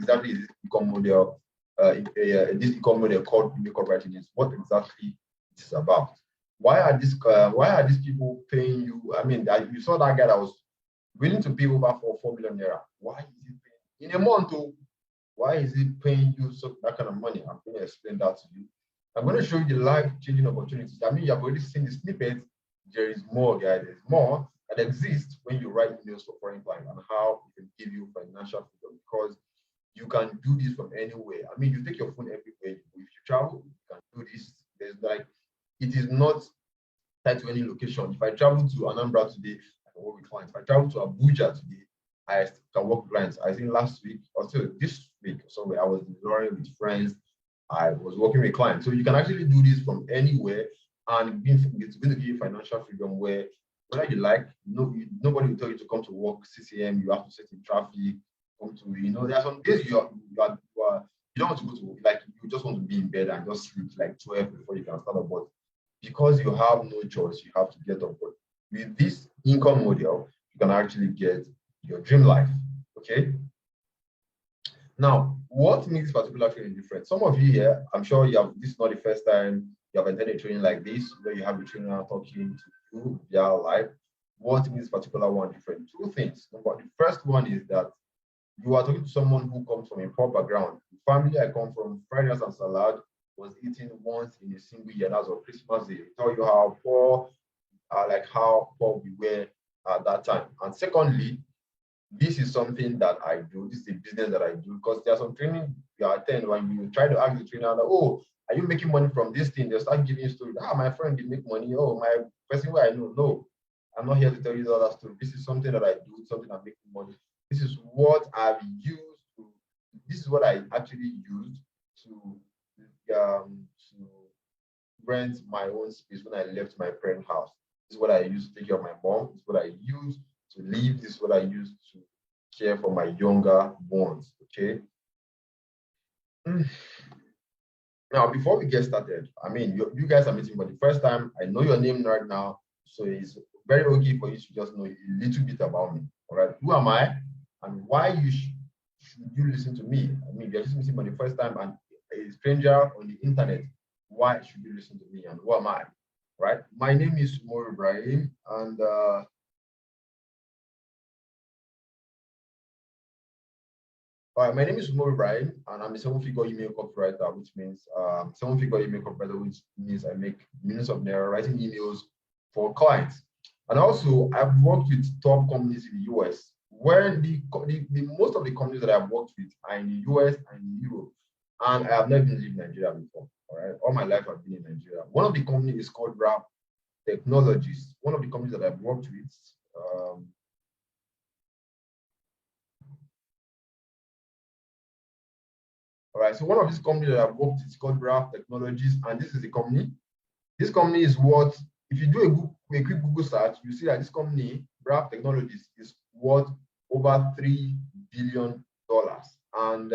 exactly is this income model? This income model called makeup writing is what exactly it is about. Why are these people paying you? I mean, you saw that guy that was willing to pay over for 4 million naira. Why is he paying in a month? Oh, why is he paying you that kind of money? I'm going to explain that to you. I'm going to show you the life-changing opportunities. I mean, you have already seen the snippet. There is more, guys. There's more that exists when you write emails for foreign clients and how it can give you financial freedom, because you can do this from anywhere. I mean, you take your phone everywhere. If you travel, you can do this. There's like, it is not tied to any location. If I travel to Anambra today, I can work with clients. If I travel to Abuja today, I can work with clients. I think last week or so this week, so I was learning with friends. I was working with clients. So you can actually do this from anywhere, and it's going to give you financial freedom where whether you like, nobody will tell you to come to work 6 a.m. You have to sit in traffic, come to, there are some days you don't want to go to work, like you just want to be in bed and just sleep like 12 before you can start up. But because you have no choice, you have to get up. But with this income model, you can actually get your dream life. Okay. Now, what makes this particular training different? Some of you here, I'm sure this is not the first time you have attended a training like this, where you have a trainer talking to you via live. What makes this particular one different? Two things. The first one is that you are talking to someone who comes from a poor background. The family I come from, fried rice and salad was eaten once in a single year. That's on Christmas Day. They tell you how poor we were at that time. And secondly, this is something that I do. This is a business that I do, because there's some training you attend when you try to ask the trainer, like, oh, are you making money from this thing? They'll start giving you stories. My friend did make money. Oh, my person where I know. No, I'm not here to tell you all that story. This is something that I do, something I'm making money. This is what I've used to, this is what I actually used to rent my own space when I left my parents' house. This is what I used to take care of my mom. This is what I used to live. This is what I used to care for my younger ones. Okay. Now, before we get started, I mean, you guys are meeting for the first time. I know your name right now, so it's very okay for you to just know a little bit about me. All right. Who am I, and why should you listen to me? I mean, if you're listening to me for the first time and a stranger on the internet, why should you listen to me, and who am I? Right. My name is Umar Ibrahim, and my name is Umar Ibrahim, and I'm a seven-figure email copywriter, which means seven-figure email copywriter, which means I make millions of naira writing emails for clients. And also, I've worked with top companies in the US, where the most of the companies that I've worked with are in the US and in Europe, and I have never been in Nigeria before. All right, all my life I've been in Nigeria. One of the companies is called Grap Technologies. One of the companies that I've worked with. All right, so one of these companies that I've worked with is called Grap Technologies, and this is the company. This company is what, if you do a quick Google search, you see that this company, Grap Technologies, is worth over $3 billion. And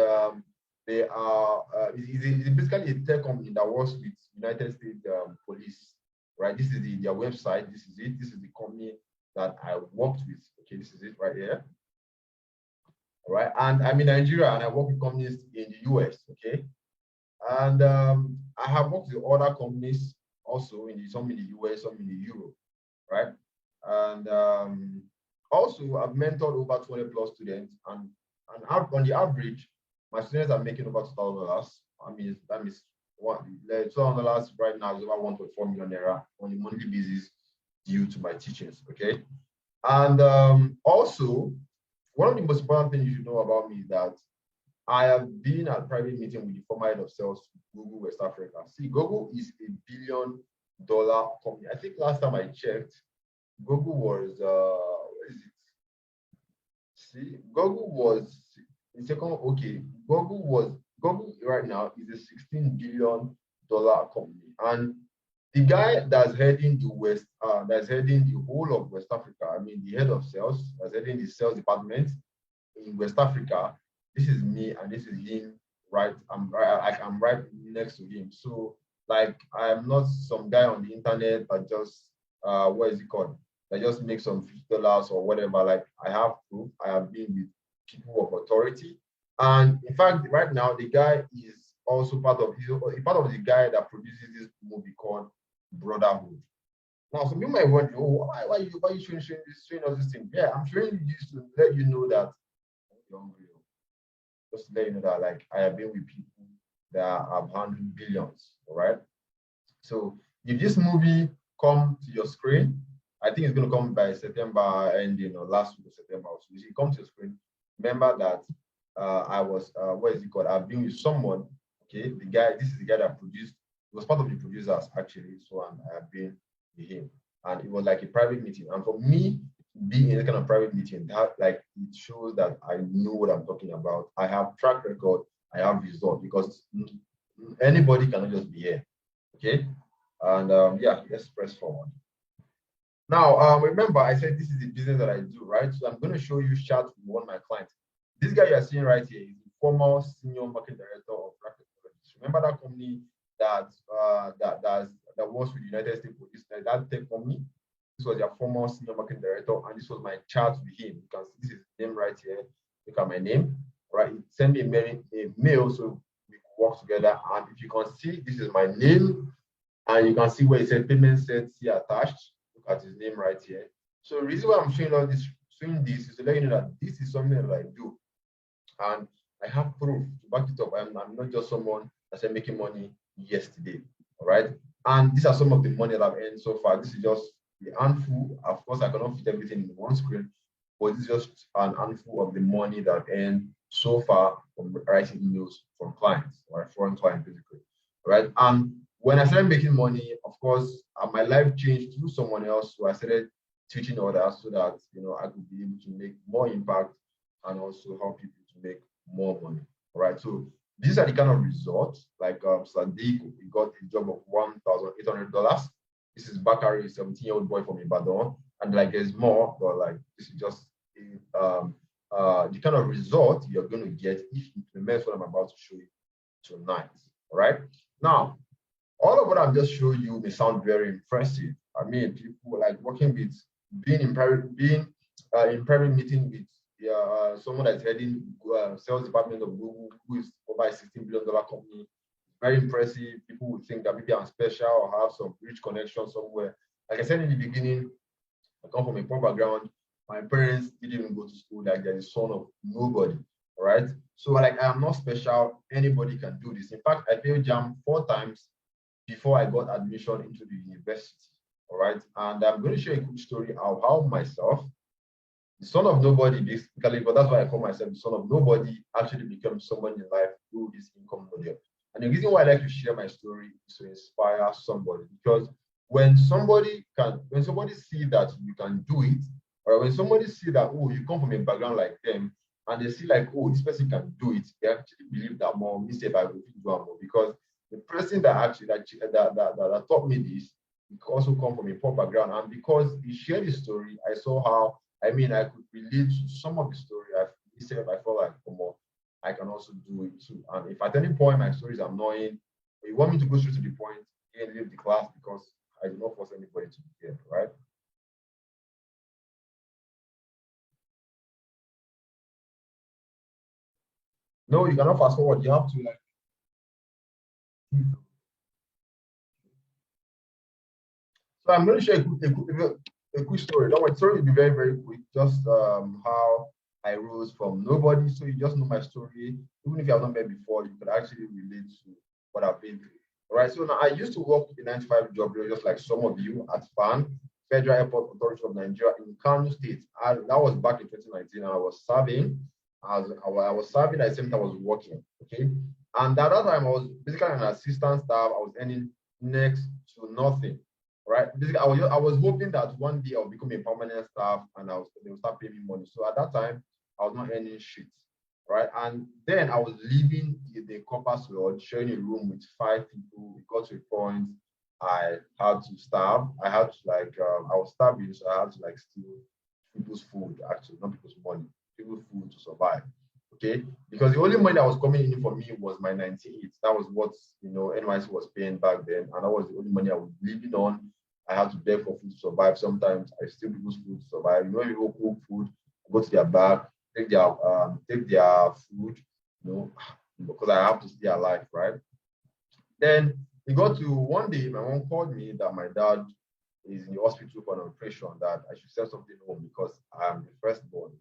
they are, it's basically a tech company that works with United States Police, right? This is their website. This is it. This is the company that I worked with. Okay, this is it right here. All right, and I'm in Nigeria, and I work with companies in the US. Okay, and I have worked with other companies also some in the US, some in the Europe, right? And also I've mentored over 20 plus students, and on the average, my students are making over $2,000. I mean, that means $2,000 right now is over 1.4 million naira on a monthly basis due to my teachings. Okay, and also, one of the most important things you should know about me is that I have been at a private meeting with the former head of sales Google West Africa. See, Google is $1 billion company. I think last time I checked, Google was what is it? See, Google was the second. Okay, Google right now is a $16 billion company, and the guy that's heading the whole of West Africa. I mean, the head of sales that's heading the sales department in West Africa. This is me, and this is him. Right, I'm right next to him. So, like, I'm not some guy on the internet that just what is it called? That just makes some $50 or whatever. Like, I have proof. I have been with people of authority. And in fact, right now, the guy is also part of the guy that produces this movie called Brotherhood. Now, some people might wonder, oh, why are you showing us this thing? Yeah, I'm showing you this to let you know that you're hungry. Just to let you know that, like, I have been with people that have handled billions, all right? So if this movie come to your screen, I think it's going to come by September ending or last week of September. So if it comes to your screen, remember that I was, what is it called? I've been with someone, okay? This is the guy that produced, it was part of the producers actually. So I have been with him. And it was like a private meeting. And for me, being in a kind of private meeting, that like it shows that I know what I'm talking about. I have track record, I have result because anybody cannot just be here. Okay. And yeah, let's press forward. Now, remember, I said this is the business that I do, right? So I'm going to show you chart with one of my clients. This guy you are seeing right here is the former senior market director of Grap. Remember that company that works with United States Police, that tech company? This was their former senior market director, and this was my chat with him. You can see this is his name right here. Look at my name, right? He sent me a mail so we could work together. And if you can see, this is my name, and you can see where it said payment set C attached. Look at his name right here. So the reason why I'm showing this is to let you know that this is something that I do. And I have proof to back it up. I'm not just someone that said making money yesterday. All right. And these are some of the money that I've earned so far. This is just the handful. Of course, I cannot fit everything in one screen, but it's just an handful of the money that I've earned so far from writing emails from clients, or foreign clients, basically. All right. And when I started making money, of course, my life changed through someone else. So I started teaching others so that I could be able to make more impact and also help people to make more money. All right. So these are the kind of results. Like Sadiq, he got a job of $1,800. This is Bakari, a 17-year-old boy from Ibadan. And like there's more, but like this is just the kind of result you're going to get if you implement what I'm about to show you tonight. All right. Now, all of what I've just showed you may sound very impressive. I mean, people like working with being in private meeting with someone that's heading sales department of Google, who is over a $16 billion company. Very impressive. People would think that maybe I'm special or have some rich connection somewhere. Like I said in the beginning, I come from a poor background. My parents didn't even go to school. Like they're the son of nobody. All right. So like I'm not special. Anybody can do this. In fact, I failed JAM 4 times before I got admission into the university. All right. And I'm going to share a quick story of how myself, the son of nobody, basically, but that's why I call myself the son of nobody, actually became someone in life through this income model. And the reason why I like to share my story is to inspire somebody, because when somebody see that you can do it, or when somebody see that, oh, you come from a background like them, and they see like, oh, this person can do it, they actually believe that more, me say I will do more, because the person that taught me this, he also come from a poor background, and because he shared his story, I saw how, I mean, I could relate to some of the story. I felt like, more, I can also do it too. And if at any point my story is annoying, or you want me to go straight to the point, you can leave the class, because I do not force anybody to be here, right? No, you cannot fast forward. You have to like. So I'm going to share a quick story. Don't worry, the story will be very, very quick. Just how I rose from nobody. So you just know my story. Even if you have not met before, you could actually relate to what I've been through. All right. So now I used to work a 9 to 5 job, just like some of you at FAN, Federal Airport Authority of Nigeria in Kano State. That was back in 2019. And I was serving I was serving at the same time I was working. Okay. And at that time, I was basically an assistant staff. I was earning next to nothing. Right. Basically, I was hoping that one day I'll become a permanent staff and they will start paying me money. So at that time, I was not earning shit. Right. And then I was living in the Compass Lodge, sharing a room with 5 people. It got to a point I had to starve. I had to I was starving, so I had to like steal people's food, actually, not people's money, people's food to survive. Okay, because the only money that was coming in for me was my 98. That was what NYC was paying back then, and that was the only money I was living on. I had to beg for food to survive. Sometimes I steal people's food to survive. When people cook food, go to their bar, take their food, you know, because I have to stay alive, right? Then it got to one day, my mom called me that my dad is in the hospital for an operation, that I should send something home because I'm the firstborn.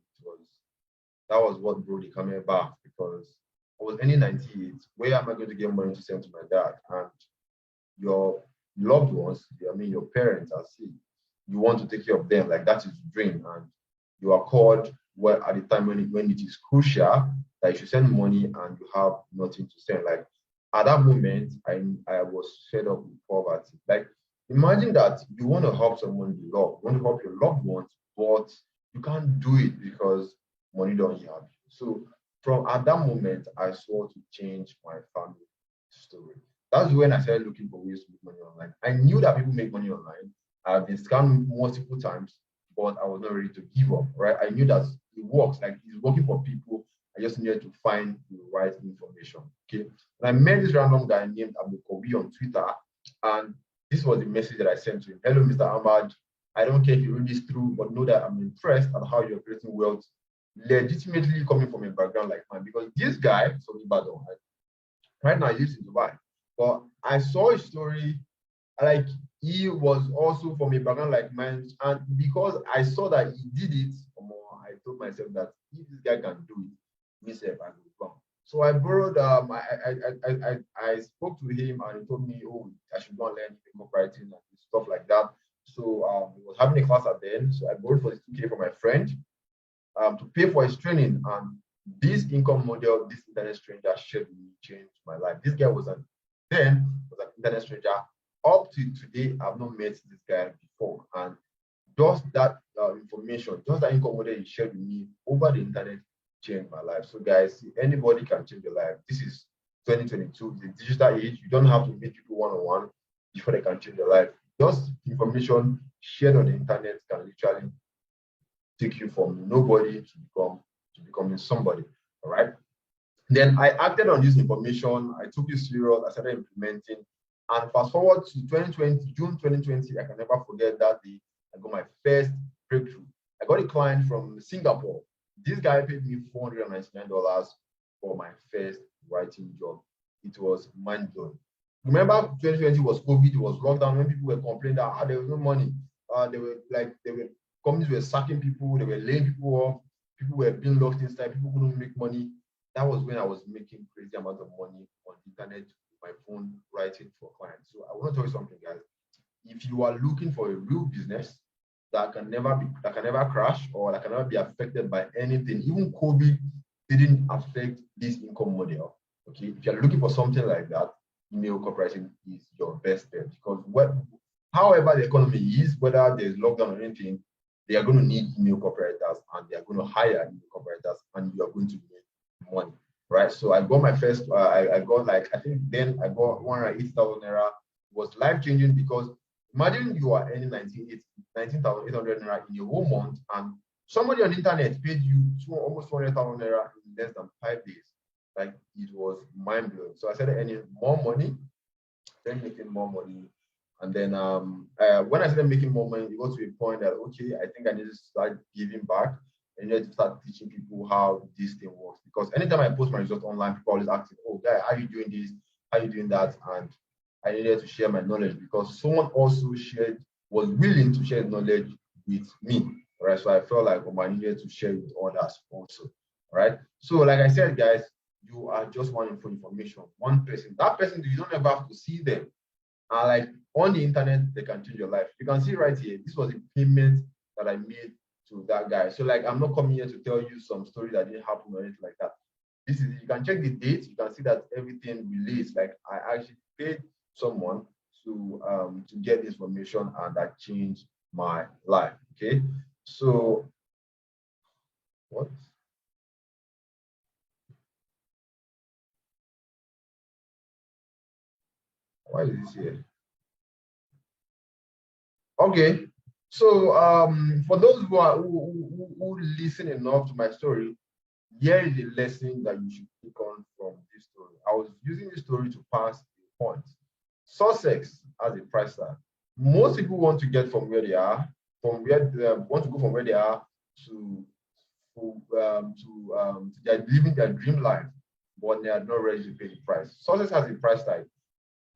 That was what brought the coming back, because I was earning 98. Where am I going to get money to send to my dad? And your loved ones, I mean your parents, are sick. You want to take care of them, like that is the dream. And you are called well at the time when it is crucial that you should send money and you have nothing to send. Like at that moment, I was fed up with poverty. Like imagine that you want to help someone you love, you want to help your loved ones, but you can't do it because money don't have you. So from at that moment, I swore to change my family story. That's when I started looking for ways to make money online. I knew that people make money online. I've been scammed multiple times, but I was not ready to give up, right? I knew that it works, like it's working for people. I just needed to find the right information. Okay. And I met this random guy named Abu Kobi on Twitter, and this was the message that I sent to him. Hello, Mr. Ahmad. I don't care if you read this through, but know that I'm impressed at how you're creating wealth legitimately coming from a background like mine. Because this guy, so Ibadan, right now he lives in Dubai. But I saw his story, like he was also from a background like mine, and because I saw that he did it, I told myself that if this guy can do it, myself I will come. So I borrowed. I spoke to him, and he told me, "Oh, I should go and learn copywriting and stuff like that." So he was having a class at the end. So I borrowed for 2K from my friend to pay for his training. And this income model, this internet stranger shared with me changed my life. This guy was an internet stranger. Up to today, I've not met this guy before. And just that information, just that income model he shared with me over the internet changed my life. So guys, anybody can change your life. This is 2022, the digital age. You don't have to meet people one-on-one before they can change your life. Just information shared on the internet can literally take you from nobody to becoming somebody. All right. Then I acted on this information. I took it serious. I started implementing. And fast forward to 2020, June 2020, I can never forget that day. I got my first breakthrough. I got a client from Singapore. This guy paid me $499 for my first writing job. It was mind blowing. Remember, 2020 was COVID, it was lockdown when people were complaining that there was no money. Companies were sacking people, they were laying people off, people were being locked inside, people couldn't make money. That was when I was making crazy amount of money on the internet with my phone writing for clients. So I want to tell you something, guys. If you are looking for a real business that can never crash or that can never be affected by anything, even COVID didn't affect this income model. Okay, if you're looking for something like that, email copywriting is your best bet, because however the economy is, whether there's lockdown or anything, they are going to need email copywriters and they are going to hire email copywriters and you are going to make money, right? So I got my first, I got like, I think then I got 180,000 naira. It was life changing because imagine you are earning 19,800 naira in a whole month and somebody on the internet paid you almost 200,000 naira in less than 5 days. Like it was mind blowing. So I started earning more money, then making more money. And then when I started making more money, it got to a point that, okay, I think I need to start giving back. I needed to start teaching people how this thing works. Because anytime I post my results online, people always asking, oh, guy, how are you doing this? How are you doing that? And I needed to share my knowledge because someone also was willing to share knowledge with me. Right. So I felt like I needed to share with others also. Right. So like I said, guys, you are just one information, one person. That person, you don't ever have to see them. And like on the internet, they can change your life. You can see right here, this was a payment that I made to that guy. So like, I'm not coming here to tell you some story that didn't happen or anything like that. This is, you can check the date. You can see that everything relates. Like I actually paid someone to get information and that changed my life. Okay. So what? Why is this here? Okay. So for those who listen enough to my story, here is a lesson that you should take on from this story. I was using this story to pass a point. Sussex has a price tag. Most people want to get from where they are, from where they want to go from where they are to, to their living their dream life. but they are not ready to pay the price. Success has a price tag,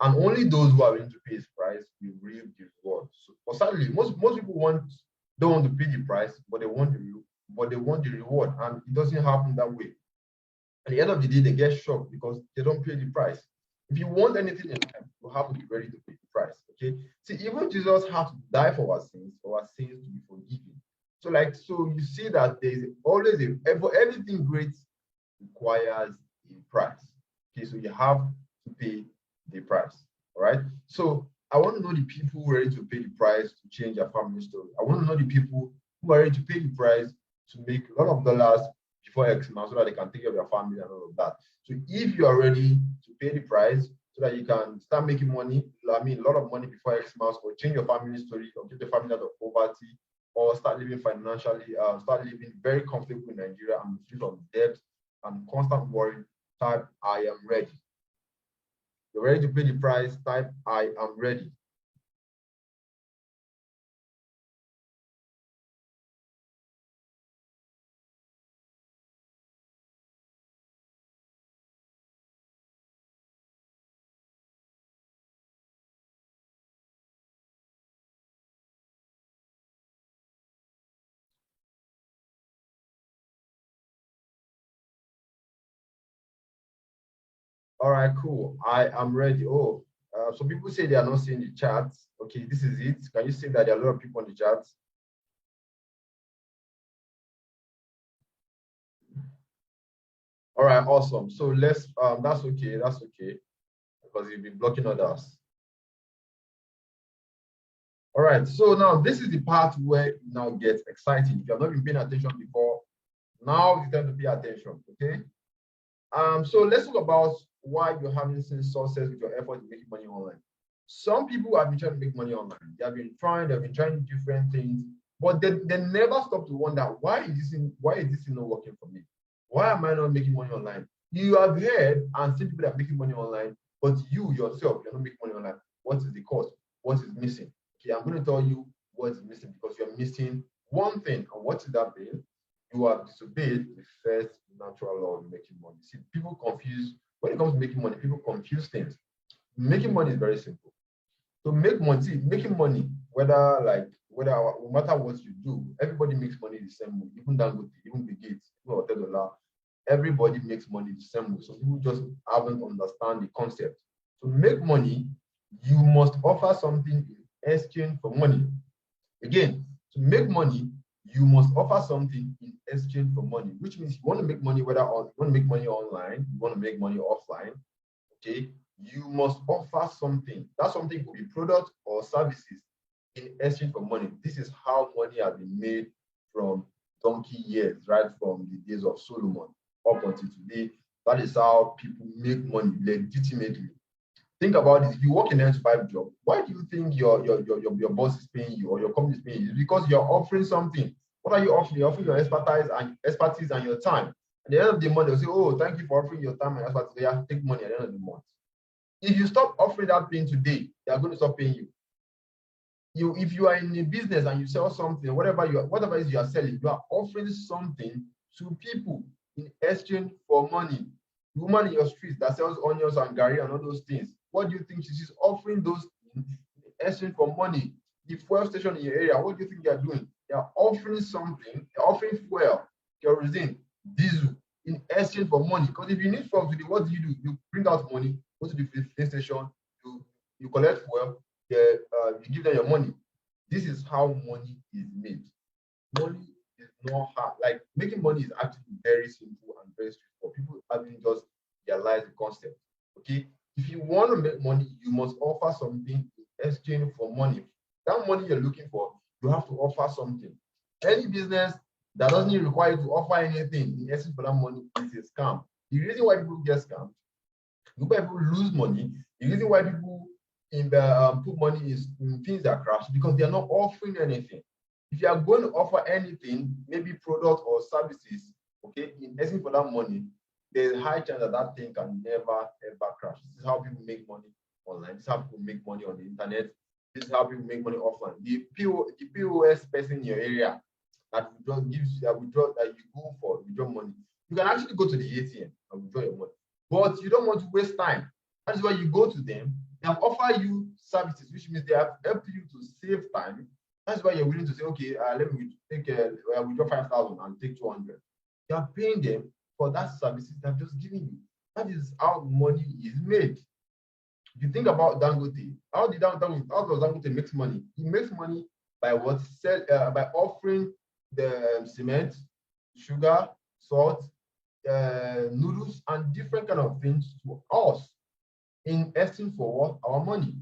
and only those who are willing to pay his price will reap the reward. So, but sadly, most people don't want to pay the price, but they want the reward, and it doesn't happen that way. At the end of the day, they get shocked because they don't pay the price. If you want anything in life, you have to be ready to pay the price. Okay. See, even Jesus had to die for our sins to be forgiven. So you see that there's always for everything great requires a price. Okay, so you have to pay the price. All right. So I want to know the people who are ready to pay the price to change their family story. I want to know the people who are ready to pay the price to make a lot of dollars before Xmas so that they can take care of their family and all of that. So if you are ready to pay the price so that you can start making money, I mean a lot of money before Xmas, or change your family story, or get the family out of poverty, or start living financially, start living very comfortable in Nigeria and free from debt and constant worry, type I am ready. You're ready to pay the price, type I am ready. All right, cool. I am ready. Oh, so people say they are not seeing the chat. Okay, this is it. Can you see that there are a lot of people on the chat? All right, awesome. So let's, that's okay, because you've been blocking others. All right, so now this is the part where it now gets exciting. If you have not been paying attention before, now it's time to pay attention, okay? So let's talk about why you're having seen success with your effort in making money online. Some people have been trying to make money online. They've been trying different things, but they never stop to wonder, why is this not working for me? Why am I not making money online? You have heard and seen people that are making money online, but you yourself, you're not making money online. What is the cause? What is missing? Okay, I'm going to tell you what is missing, because you're missing one thing. And what is that thing? You have disobeyed the first natural law of making money. See, people confuse, when it comes to making money, people confuse things. Making money is very simple. To make money, see, making money, no matter what you do, everybody makes money the same way. Even Dangote, even the Gates, even $10, everybody makes money the same way. So people just haven't understand the concept. To make money, you must offer something in exchange for money. Again, to make money, you must offer something in exchange for money, which means you want to make money, you want to make money online, you want to make money offline, okay, you must offer something. That something could be product or services in exchange for money. This is how money has been made from donkey years, right from the days of Solomon up until today. That is how people make money legitimately. Think about this. If you work in a 9 to 5 job, why do you think your boss is paying you or your company is paying you? It's because you're offering something. What are you offering? You're offering your expertise and your time. At the end of the month, they'll say, oh, thank you for offering your time and expertise. They have to take money at the end of the month. If you stop offering that thing today, they are going to stop paying you. If you are in a business and you sell something, whatever it is you are selling, you are offering something to people in exchange for money. The woman in your street that sells onions and gari and all those things, what do you think she's offering those things in exchange for money? The fuel station in your area, what do you think they are doing? They are offering something, they're offering fuel, kerosene, diesel in exchange for money. Because if you need fuel today, what do? You bring out money, go to the filling station, you collect fuel, you give them your money. This is how money is made. Money is not hard. Like making money is actually very simple and very straightforward. People haven't just realized the concept. Okay, if you want to make money, you must offer something in exchange for money. That money you're looking for, you have to offer something. Any business that doesn't require you to offer anything in exchange for that money is a scam. The reason why people get scammed, the reason why people lose money, the reason why people put money in things that crash, because they are not offering anything. If you are going to offer anything, maybe product or services, okay, in exchange for that money, there's a high chance that that thing can never ever crash. This is how people make money online. This is how people make money on the internet. This is how people make money offline. The POS person in your area that withdraw gives that withdraw that you go for withdraw money. You can actually go to the ATM and withdraw your money. but you don't want to waste time. That's why you go to them. They have offered you services, which means they have helped you to save time. That's why you're willing to say, okay, let me take withdraw 5,000 and take 200. You are paying them for that services they've just given you. That is how money is made. If you think about Dangote, how does Dangote make money? He makes money by what? By offering the cement, sugar, salt, noodles, and different kind of things to us in exchange for what? Our money.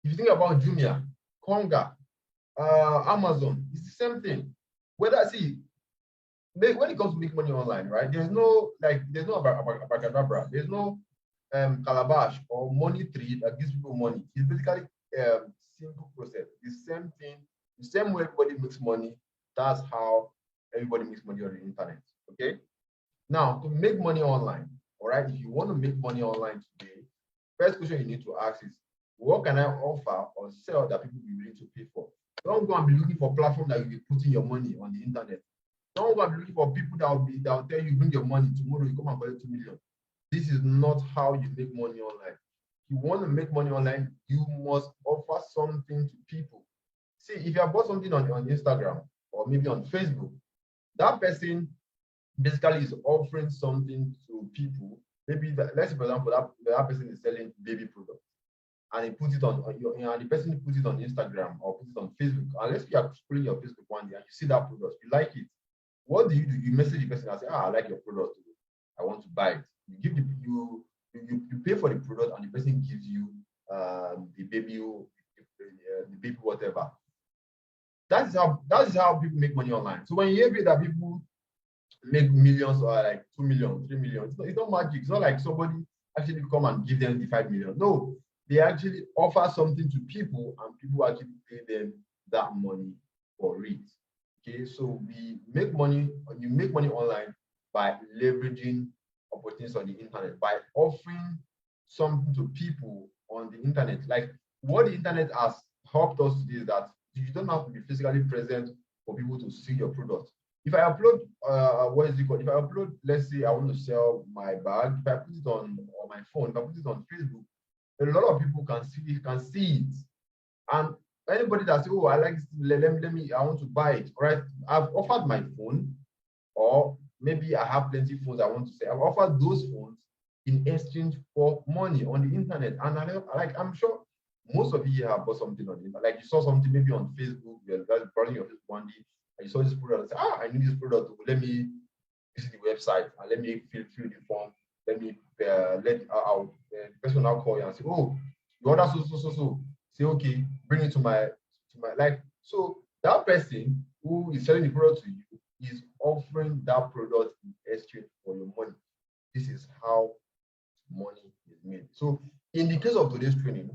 If you think about Jumia, Konga, Amazon, it's the same thing. When it comes to make money online, right? There's no abracadabra. There's no calabash or money tree that gives people money. It's basically simple process. The same thing, the same way everybody makes money. That's how everybody makes money on the internet. Okay. Now, to make money online, all right. If you want to make money online today, first question you need to ask is, what can I offer or sell that people will be willing to pay for? Don't go and be looking for platforms that you'll be putting your money on the internet. Don't go and be looking for people that will tell you bring your money tomorrow, you come and collect 2 million. This is not how you make money online. If you want to make money online, you must offer something to people. See, if you have bought something on Instagram or maybe on Facebook, that person basically is offering something to people. Maybe let's say, for example, that person is selling baby products, and he puts it on and the person puts it on Instagram or puts it on Facebook. And let's say you are scrolling your Facebook one day and you see that product, you like it. What do? You message the person and say, I like your product. I want to buy it. You give you pay for the product and the person gives you the baby whatever. That is how people make money online. So when you hear that people make millions or like 2 million, 3 million, it's not magic. It's not like somebody actually come and give them the 5 million. No, they actually offer something to people and people actually pay them that money for it. Okay, so you make money online by leveraging opportunities on the internet, by offering something to people on the internet. Like what the internet has helped us to do is that you don't have to be physically present for people to see your product. If I upload, If I upload, let's say I want to sell my bag, if I put it on my phone, if I put it on Facebook, a lot of people can see it. And anybody that says, oh, I like this, I want to buy it, right? I've offered my phone, or maybe I have plenty of phones I want to say. I've offered those phones in exchange for money on the internet. And I'm sure most of you have bought something on the internet. Like you saw something maybe on Facebook, you're browsing your Facebook one day, and you saw this product and say, I need this product. Let me visit the website and let me fill the form. Let me the person will now call you and say, oh, you order so. Say, okay, bring it to my like. So that person who is selling the product to you is offering that product in exchange for your money. This is how money is made. So in the case of today's training,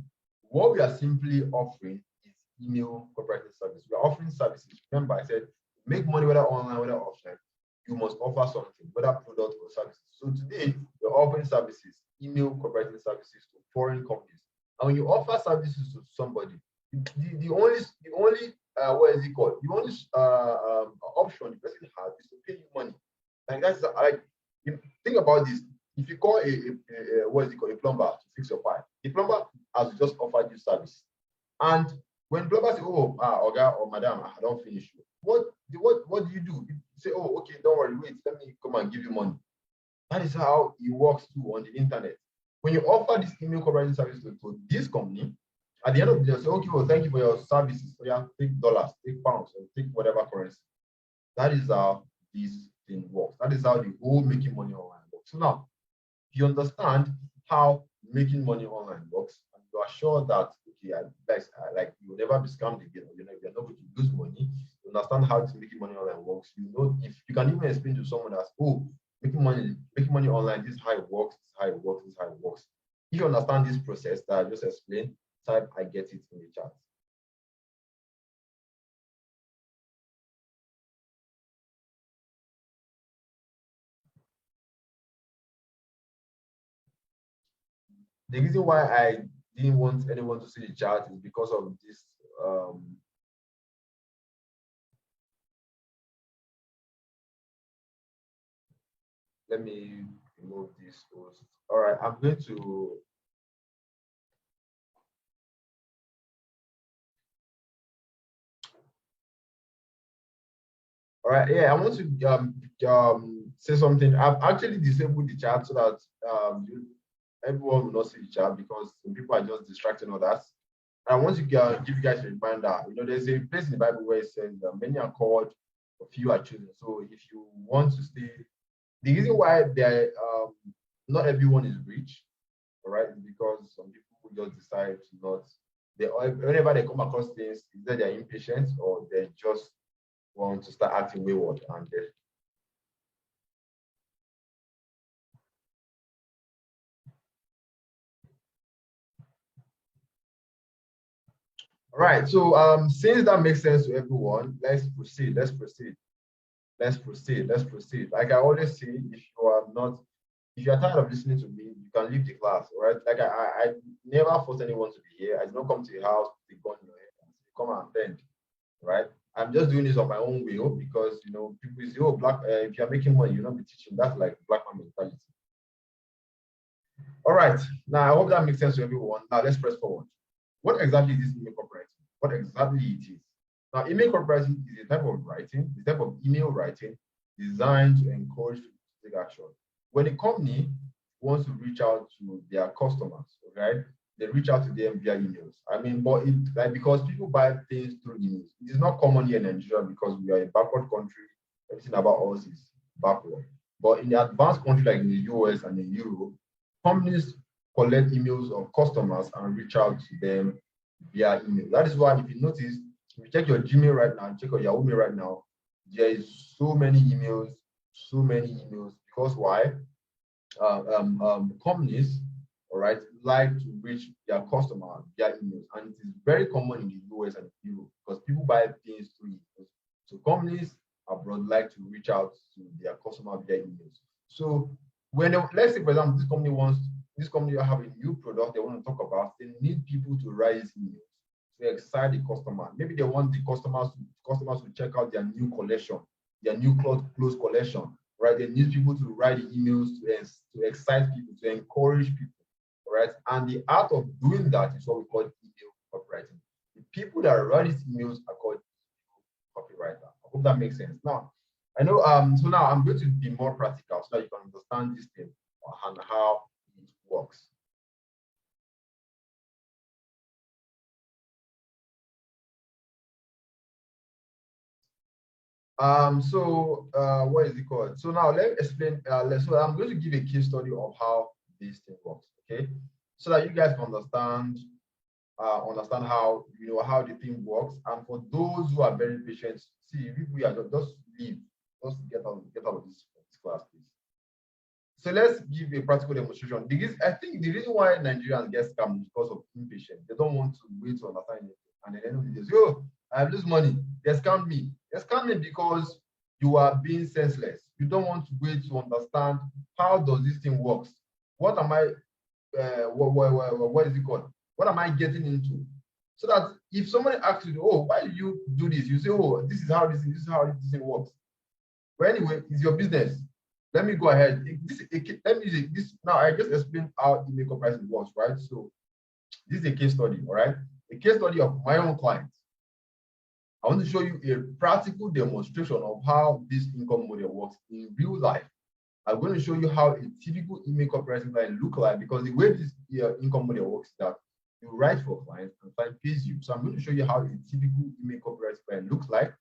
what we are simply offering is email copywriting service. We are offering services. Remember, I said make money whether online, whether offline. You must offer something, whether product or services. So today we're offering services, email copywriting services to foreign companies. And when you offer services to somebody, the only what is it called? The only option the person has is to pay you money. Like that's like, think about this. If you call a plumber to fix your pipe, the plumber has just offered you service. And when plumber say, oh, Oga or Madam, I don't finish. What do you do? You say, oh, okay, don't worry, wait, let me come and give you money. That is how it works too on the internet. When you offer this email copywriting service to this company, at the end of the day, say, okay, well, thank you for your services. So yeah, take dollars, take pounds, or take whatever currency. That is how this thing works. That is how the whole making money online works. So now, if you understand how making money online works, and you are sure that okay, like you will never be scammed again, or you're not going to lose money. You understand how this making money online works. You know, if you can even explain to someone that's, oh, making money online, this is how it works, this is how it works, this is how it works. If you understand this process that I just explained, type I get it in the chat. The reason why I didn't want anyone to see the chat is because of this let me remove this post. All right, I'm going to. All right, yeah, I want to say something. I've actually disabled the chat so that everyone will not see the chat because some people are just distracting others. I want to give you guys a reminder. There's a place in the Bible where it says many are called, a few are chosen. So if you want to stay, the reason why not everyone is rich, all right, is because some people just decide to not. Whenever they come across things, either they're impatient or they just want to start acting wayward and all right. So since that makes sense to everyone, let's proceed. Let's proceed. Let's proceed. Let's proceed. Like I always say, if you are tired of listening to me, you can leave the class. All right. Like I never force anyone to be here. I did not come to your house with a gun in your head and say, come and attend. Right. I'm just doing this on my own will because people say, oh, black. If you're making money, you'll not be teaching. That's like black man mentality. All right. Now I hope that makes sense to everyone. Now let's press forward. What exactly is email copywriting? What exactly it is? Now, email copywriting is a type of writing, a type of email writing designed to encourage people to take action. When a company wants to reach out to their customers, okay, they reach out to them via emails. I mean, but because people buy things through emails, it is not common here in Nigeria because we are a backward country. Everything about us is backward. But in the advanced country like in the US and in Europe, companies collect emails of customers and reach out to them via email. That is why if you notice, if you check your Gmail right now, check your Yahoo Mail right now, there is so many emails, so many emails. Because why? Companies, all right, like to reach their customers via emails, and it is very common in the US and Europe because people buy things through emails. So companies abroad like to reach out to their customer via emails. So let's say, for example, this company have a new product they want to talk about, they need people to write emails to excite the customer. Maybe they want the customers to check out their new collection, their new clothes collection, right? They need people to write the emails to excite people, to encourage people, right? And the art of doing that is what we call email copywriting. The people that write these emails are called copywriter. I hope that makes sense. Now, I know. So now I'm going to be more practical so that you can understand this thing and how it works. What is it called? So now let me explain. So I'm going to give a case study of how this thing works. Okay, so that you guys can understand how how the thing works. And for those who are very patient, see, if we are just leave, just get out of this class, please. So let's give a practical demonstration. I think the reason why Nigerians get scammed is because of impatience. They don't want to wait to understand anything. And at the end of the day, say, oh, I have this money. They scammed me. They scammed me because you are being senseless. You don't want to wait to understand how does this thing works. What am I, what is it called? What am I getting into? So that if somebody asks you, oh, why do you do this? You say, oh, this is how this thing works. But anyway, it's your business. Let me go ahead. Let me use this. Now, I just explained how email comparison works, right? So this is a case study, all right? A case study of my own client. I want to show you a practical demonstration of how this income model works in real life. I'm going to show you how a typical email copywriting client look like because the way this income model works is that you write for clients and client pays you. So I'm going to show you how a typical email copywriting client looks like.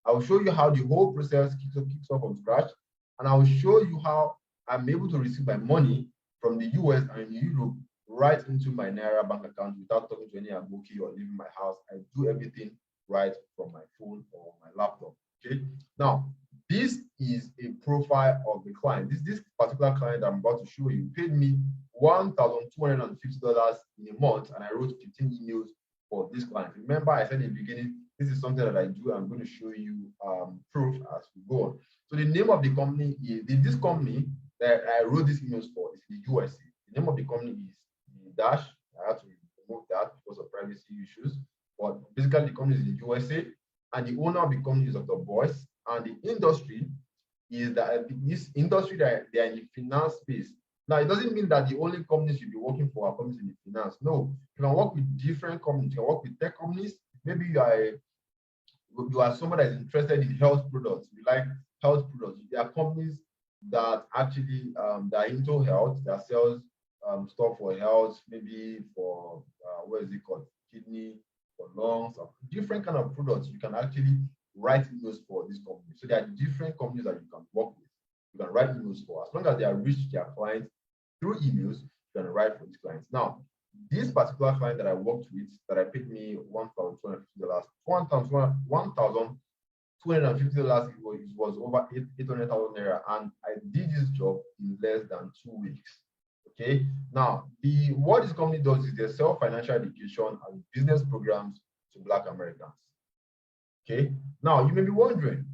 I will show you how the whole process kicks off from scratch, and I will show you how I'm able to receive my money from the US and Europe right into my Naira bank account without talking to any aboki or leaving my house. I do everything right from my phone or my laptop. Okay. Now, this is a profile of the client. This particular client I'm about to show you paid me $1,250 in a month, and I wrote 15 emails for this client. Remember, I said in the beginning, this is something that I do. I'm going to show you proof as we go on. So the name of the company is this company that I wrote these emails for is the USA. The name of the company is Dash. I had to remove that because of privacy issues. But basically, the company is in the USA, and the owner of the company is Dr. Boyce, and the industry is that this industry that they are in the finance space. Now, it doesn't mean that the only companies you'll be working for are companies in the finance. No, you can work with different companies. You can work with tech companies. Maybe you are someone that is interested in health products. You like health products. There are companies that actually that are into health, that sells stuff for health, maybe for what is it called, kidney, for lungs, or different kind of products. You can actually write emails for this company. So there are different companies that you can work with. You can write emails for, as long as they are reached their clients through emails. You can write for these clients. Now, this particular client that I worked with, that I paid me $1,250, $1,250, it was over 800,000 naira, and I did this job in less than 2 weeks. Okay. Now, what this company does is they sell financial education and business programs to Black Americans. Okay. Now, you may be wondering,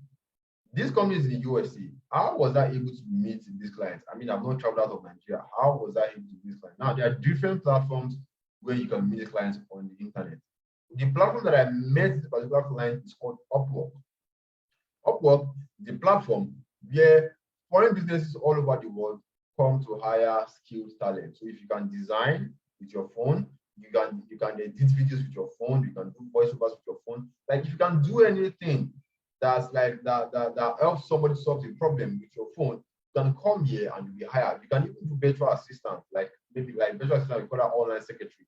this company is in the USA. How was I able to meet these clients? I mean, I've not traveled out of Nigeria. How was I able to meet these clients? Now, there are different platforms where you can meet clients on the internet. The platform that I met this particular client is called Upwork. Upwork is the platform where foreign businesses all over the world come to hire skilled talent. So if you can design with your phone, you can edit videos with your phone, you can do voiceovers with your phone. Like, if you can do anything that's like that helps somebody solve a problem with your phone, you can come here and you'll be hired. You can even do virtual assistant, like maybe like virtual assistant, we call that online secretary.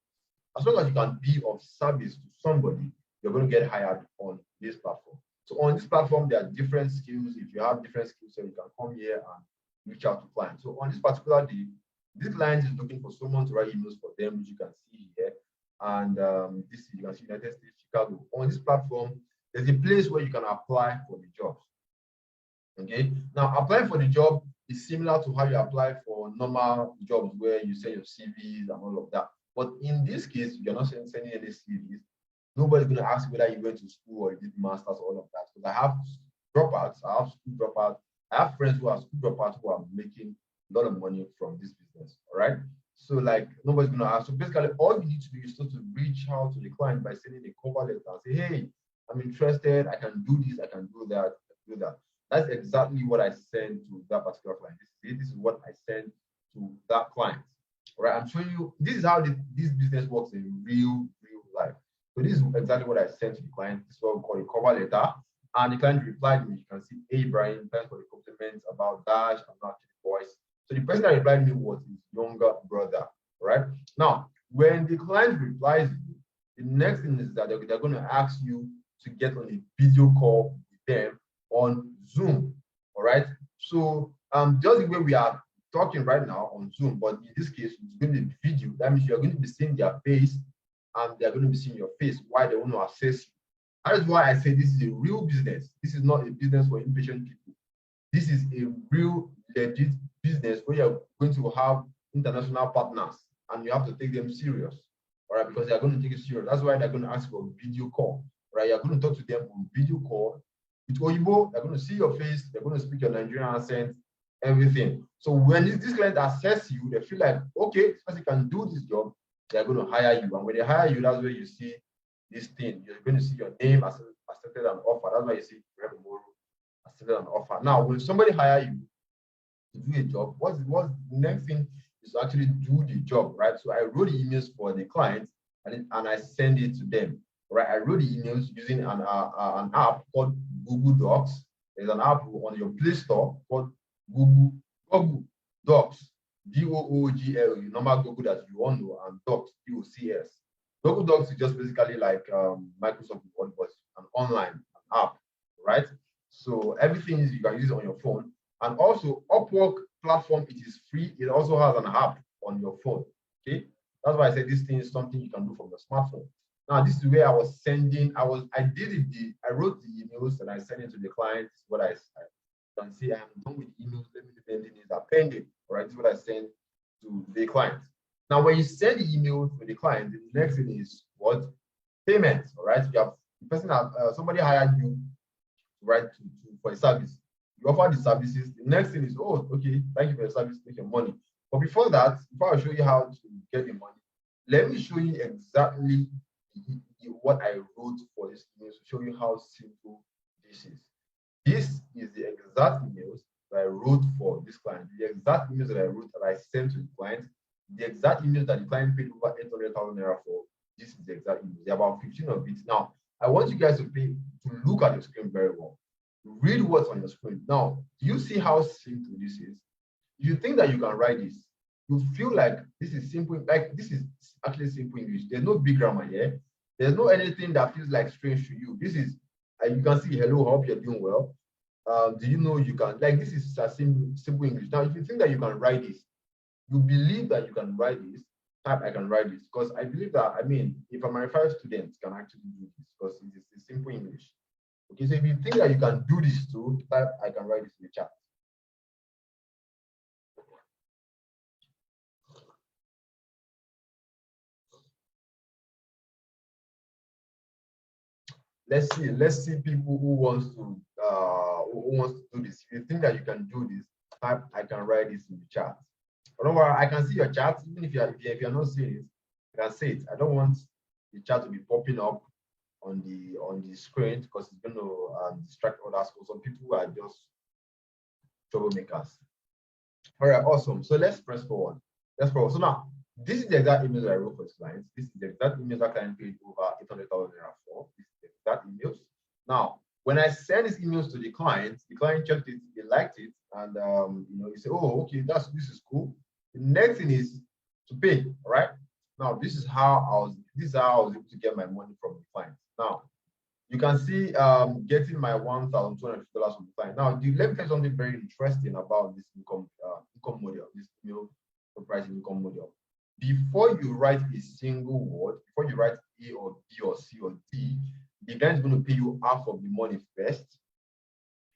As long as you can be of service to somebody, you're going to get hired on this platform. So on this platform, there are different skills. If you have different skills, so you can come here and reach out to clients. So on this particular day, this client is looking for someone to write emails for them, which you can see here. And this you can see United States, Chicago. On this platform, there's a place where you can apply for the jobs. Okay. Now, applying for the job is similar to how you apply for normal jobs where you send your CVs and all of that. But in this case, you're not sending any CVs. Nobody's going to ask whether you went to school or you did masters, all of that. Because I have dropouts, I have school dropouts, I have friends who are school dropouts who are making a lot of money from this business. All right. So, like, nobody's going to ask. So basically, all you need to do is just to reach out to the client by sending a cover letter and say, hey, I'm interested, I can do this, I can do that, I can do that. That's exactly what I sent to that particular client. This is what I sent to that client. All right. I'm showing you, this is how this business works in real life. So this is exactly what I sent to the client. This is what we call a cover letter. And the client replied me. You can see, hey, Brian, thanks for the compliments about Dash. I'm not actually the voice. So the person that replied me was his younger brother. Right. Now, when the client replies you, the next thing is that they're going to ask you to get on a video call with them on Zoom. All right. So just the way we are talking right now on Zoom, but in this case, it's going to be video. That means you're going to be seeing their face and they're going to be seeing your face while they want to assess you. That is why I say this is a real business. This is not a business for impatient people. This is a real, legit business where you're going to have international partners and you have to take them serious. All right, because they're going to take it serious. That's why they're going to ask for a video call. Right, you're going to talk to them on video call. With Oyibo, they're going to see your face, they're going to speak your Nigerian accent, everything. So when this client assess you, they feel like, okay, this person can do this job, they're going to hire you. And when they hire you, that's where you see this thing. You're going to see your name accepted an offer. That's why you see accepted an offer. Now, when somebody hire you to do a job, what's the next thing is to actually do the job, right? So I wrote the emails for the client and I send it to them. Right, I wrote the emails using an app called Google Docs. There's an app on your Play Store called Google Docs, Doogl, normal Google that you want to, and Docs, Docs. Google Docs is just basically like Microsoft Word, but an online app, right? So everything is, you can use it on your phone. And also Upwork platform, it is free. It also has an app on your phone. Okay, that's why I said this thing is something you can do from your smartphone. Now, this is where I was sending, I wrote the emails and I sent it to the client. This is what I can see. I am done with emails. Let me do pending is appended. All right, this is what I sent to the client. Now, when you send the email to the client, the next thing is what? Payment. All right, you have the person somebody hired you, right, for a service. You offer the services. The next thing is, oh, okay, thank you for your service, take your money. But before that, before I show you how to get the money, let me show you exactly what I wrote for this email to show you how simple this is. This is the exact emails that I wrote for this client, the exact emails that I wrote that I sent to the client, the exact emails that the client paid over 800,000 naira for, this is the exact emails. There are about 15 of it. Now, I want you guys to look at your screen very well. Read what's on your screen. Now, do you see how simple this is? You think that you can write this. You feel like this is simple, like this is actually simple English. There's no big grammar here. There's no anything that feels like strange to you. This is, you can see, hello, hope you're doing well. Do you know you can, like, this is a simple English. Now, if you think that you can write this, you believe that you can write this, type I can write this. Because I believe that, I mean, if a 5 students can actually do this, because it is simple English. Okay, so if you think that you can do this too, type I can write this in the chat. Let's see people who wants to do this. If you think that you can do this, type I can write this in the chat. But don't worry, I can see your chat. Even if you're not seeing it, I can see it. I don't want the chat to be popping up on the screen because it's going to distract others. Some people are just troublemakers. All right, awesome. So let's press forward. Let's forward. So now, this is the exact email that I wrote for this client. This is the exact email that client paid over 800,000 naira for. This is the exact emails. Now, when I send these emails to the client checked it, they liked it, and he said, "Oh, okay, this is cool." The next thing is to pay. All right. Now, this is how I was able to get my money from the client. Now, you can see getting my $1,250 from the client. Now, let me tell you something very interesting about this income model, this pricing income model. Before you write a single word, before you write A or B or C or D, the client is going to pay you half of the money first.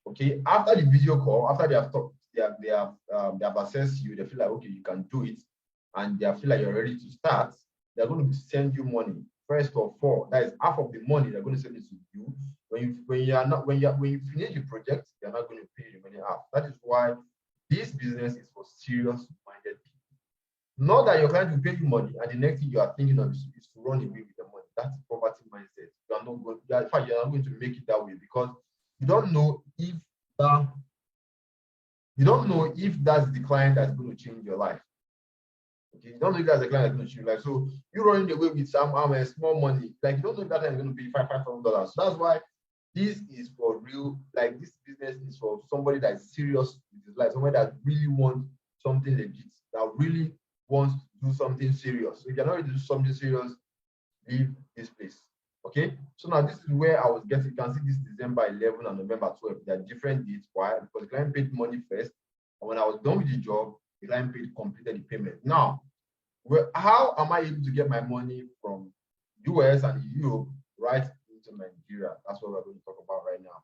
Okay, after the video call, after they have talked, they have assessed you, they feel like, okay, you can do it, and they feel like you're ready to start, they're going to send you money. First of all, that is half of the money they're going to send it to you. When you finish the project, they're not going to pay you the money half. That is why this business is for serious-minded people. Not that your client will pay you money, and the next thing you are thinking of is to run away with the money. That's poverty mindset. You are not going. In fact, you are not going to make it that way because you don't know if that's the client that's going to change your life. Okay, you don't know if that's the client that's going to change your life. So you're running away with some small money. Like, you don't know if that client is going to pay $5,000. So that's why this is for real. Like, this business is for somebody that's serious with his life, somebody that really wants something legit, that really wants to do something serious. So if you're not ready to do something serious, leave this place. Okay, so now this is where I was getting. You can see this December 11 and November 12. They are different dates. Why? Because the client paid money first, and when I was done with the job, the client completed the payment. Now, how am I able to get my money from US and Europe right into Nigeria? That's what we're going to talk about right now.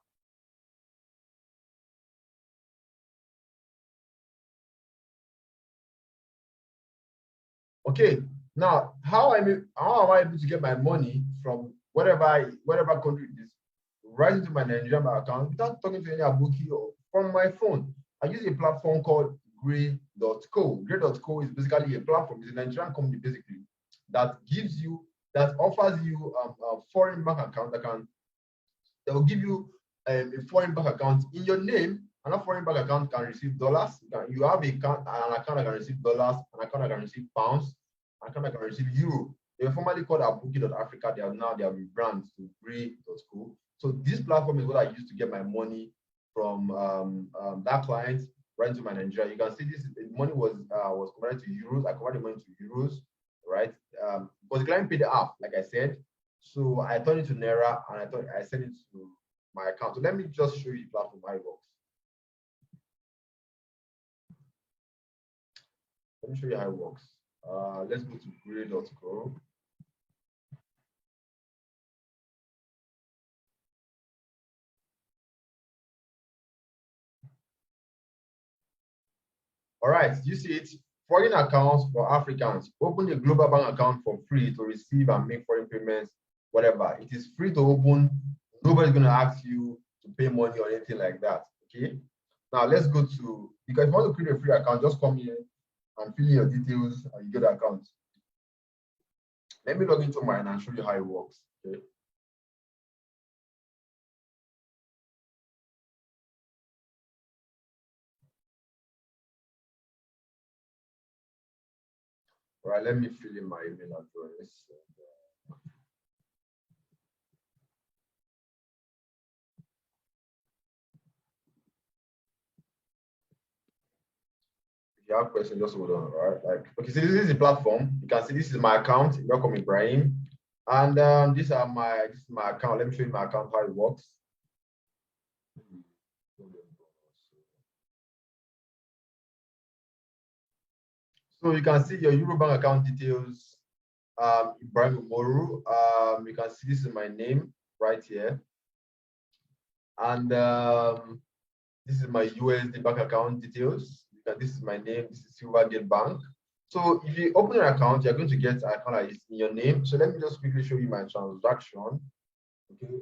Okay, now how am I able to get my money from whatever country it is right into my Nigerian account without talking to any aboki or from my phone? I use a platform called Grap.co. Grap.co is basically a platform. It's a Nigerian company basically that offers you a foreign bank account that will give you a foreign bank account in your name. And a foreign bank account can receive dollars. You have an account that can receive dollars, an account that can receive pounds, an account that can receive euro. They were formerly called Abuki.Africa. They have rebranded to Grap.co. So this platform is what I use to get my money from that client right into my Nigeria. You can see this. The money was converted to euros. I converted the money to euros, right? Because the client paid half, like I said. So I turned it to Naira and I sent it to my account. So let me just show you the platform how it works. Let me show you how it works. Let's go to Grap.co. All right, you see it. Foreign accounts for Africans. Open a global bank account for free to receive and make foreign payments, whatever. It is free to open. Nobody's going to ask you to pay money or anything like that. Okay. Now let's go to, because if you want to create a free account, just come here and fill in your details and you get the account. Let me log into mine and show you how it works. Okay. All right, let me fill in my email address. If you have questions, just hold on, all right? Like, okay, so this is the platform. You can see this is my account. Welcome, Ibrahim. And this is my account. Let me show you my account how it works. So you can see your Eurobank account details, Ibrahim Moru. You can see this is my name right here. And this is my USD bank account details. This is my name. This is Silvergate Bank. So if you open an account, you're going to get an account that is in your name. So let me just quickly show you my transaction. Okay.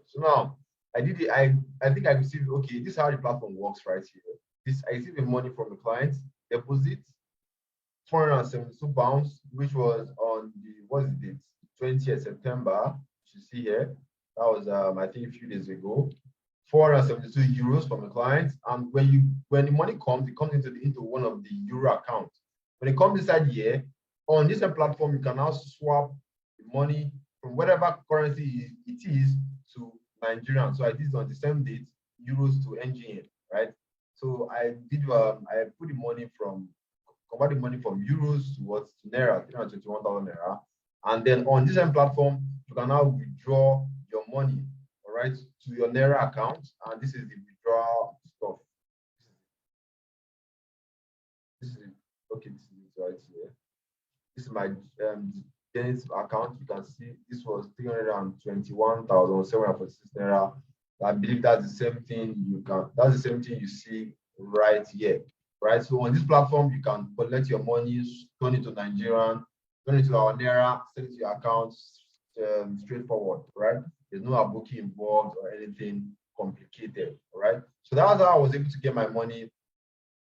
So now I did it. I think I received. Okay, this is how the platform works right here. This I received the money from the client deposit, £472, which was on the what's the date? 20th September. You see here. That was I think a few days ago. €472 from the client. And when the money comes, it comes into one of the euro accounts. When it comes inside here, on this platform, you can now swap the money from whatever currency it is to Nigerian. So I did it on the same date, euros to NGN, right? So I put the money from convert the money from euros to what to naira, 321,000 naira. And then on this platform, you can now withdraw your money, all right, to your naira account. And this is the withdrawal stuff. This is okay. This is it right here. This is my Zenith account. You can see this was 321,746 naira. I believe that's the same thing that's the same thing you see right here. Right. So on this platform, you can collect your money, turn it to Nigerian, turn it to our naira, send it to your account, straightforward, right? There's no booking involved or anything complicated, all right? So that's how I was able to get my money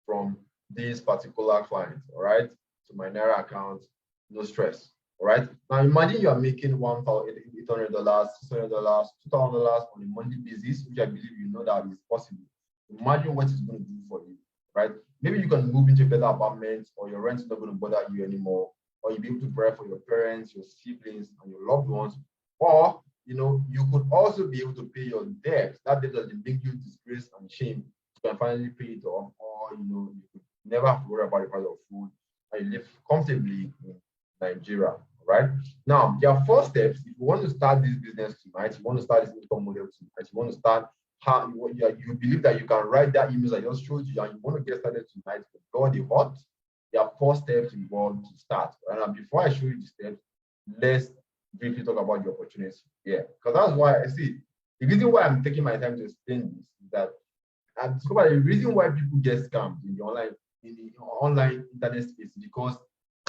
from this particular client, all right, to my naira account, no stress, all right? Now imagine you are making $1,800, $600, $2,000 on a monthly basis, which I believe you know that is possible. Imagine what it's going to do for you, right? Maybe you can move into a better apartment, or your rent is not going to bother you anymore, or you'll be able to provide for your parents, your siblings, and your loved ones, or you could also be able to pay your debt. That debt that bring you disgrace and shame. You can finally pay it off, or you could never have to worry about the price of food, and you live comfortably in Nigeria. Right now, there are 4 steps. If you want to start this business tonight, you want to start this income model tonight, you want to start how you believe that you can write that email I just showed you, and you want to get started tonight with God the hot. There are 4 steps involved to start. And before I show you the steps, let's briefly talk about the opportunity. Yeah, because that's why I see the reason why I'm taking my time to explain this is that I discovered the reason why people get scammed in the online internet space, because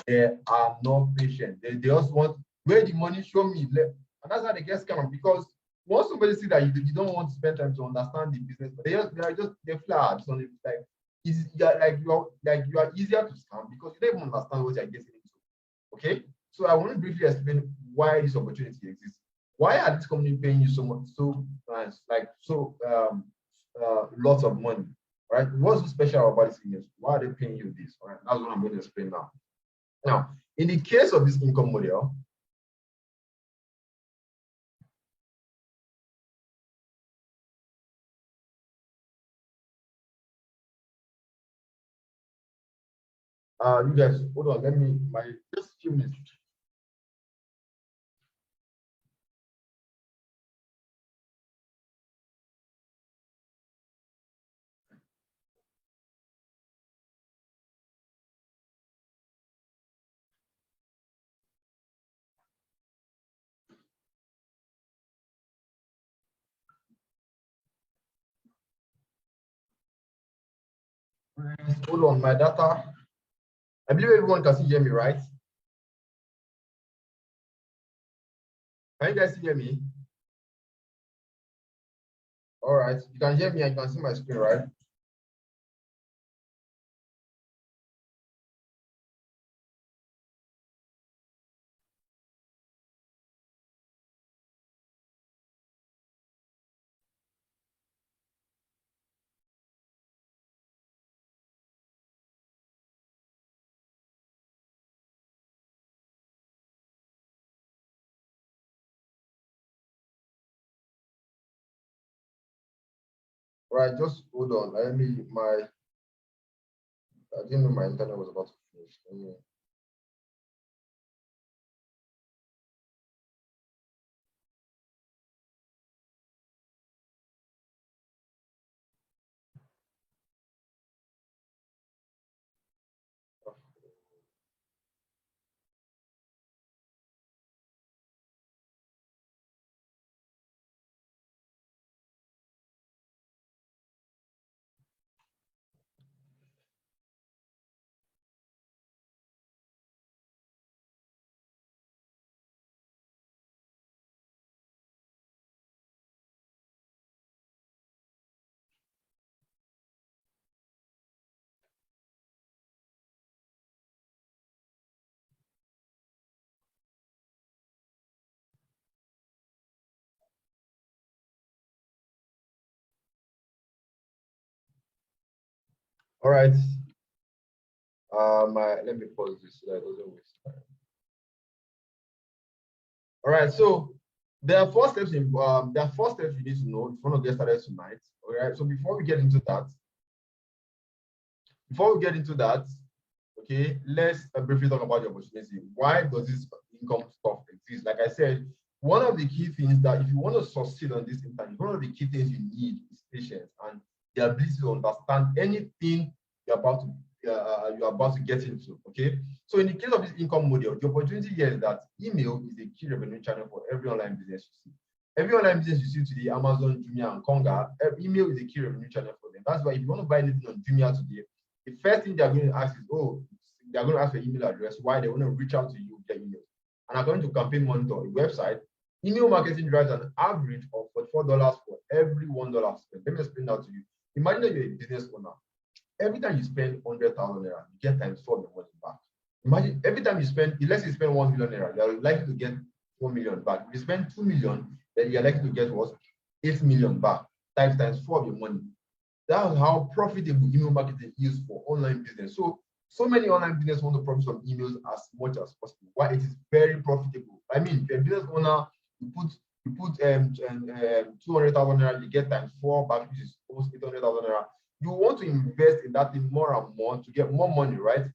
they are not patient. They just want where the money, show me, and that's how they get scammed. Because once somebody see that you don't want to spend time to understand the business, but they fly it's only like you are easier to scam because you don't even understand what you're getting into. Okay, so I want to briefly explain why this opportunity exists. Why are these companies paying you so much, lots of money? Right? What's so special about this business? Why are they paying you this? All right, that's what I'm going to explain now. Now, in the case of this income model, you guys, hold on, let me, just a few minutes. Hold on, my data. I believe everyone can still hear me, right? Can you guys still hear me? All right, you can hear me and you can see my screen, right? Right, just hold on. I didn't know my internet was about to finish. All right. Let me pause this so that it doesn't waste time. All right, so there are four steps you need to know if you want to get started tonight. All right, so before we get into that, okay, let's briefly talk about the opportunity. Why does this income stuff exist? Like I said, one of the key things that if you want to succeed on this internet, one of the key things you need is patience and the ability to understand anything you're about to get into. Okay, so in the case of this income model, the opportunity here is that email is a key revenue channel for every online business you see. Every online business you see today, Amazon, Jumia, and Konga, email is a key revenue channel for them. That's why if you want to buy anything on Jumia today, the first thing they're going to ask is, oh, they're going to ask for email address, why they want to reach out to you via email. And according to Campaign Monitor, the website, email marketing drives an average of $44 for every $1 spent. Let me explain that to you. Imagine that you're a business owner. Every time you spend 100,000 naira, you get times 4 of your money back. Imagine every time you spend, unless you spend 1 million naira, you're likely to get 4 million back. If you spend 2 million, then you're likely to get what? 8 million back, times 4 of your money. That's how profitable email marketing is for online business. So many online business want to profit from emails as much as possible. Why it is very profitable. I mean, if you're a business owner, you put 200,000 naira, you get times 4 back, which is almost 800,000 naira. You want to invest in that thing more and more to get more money, right?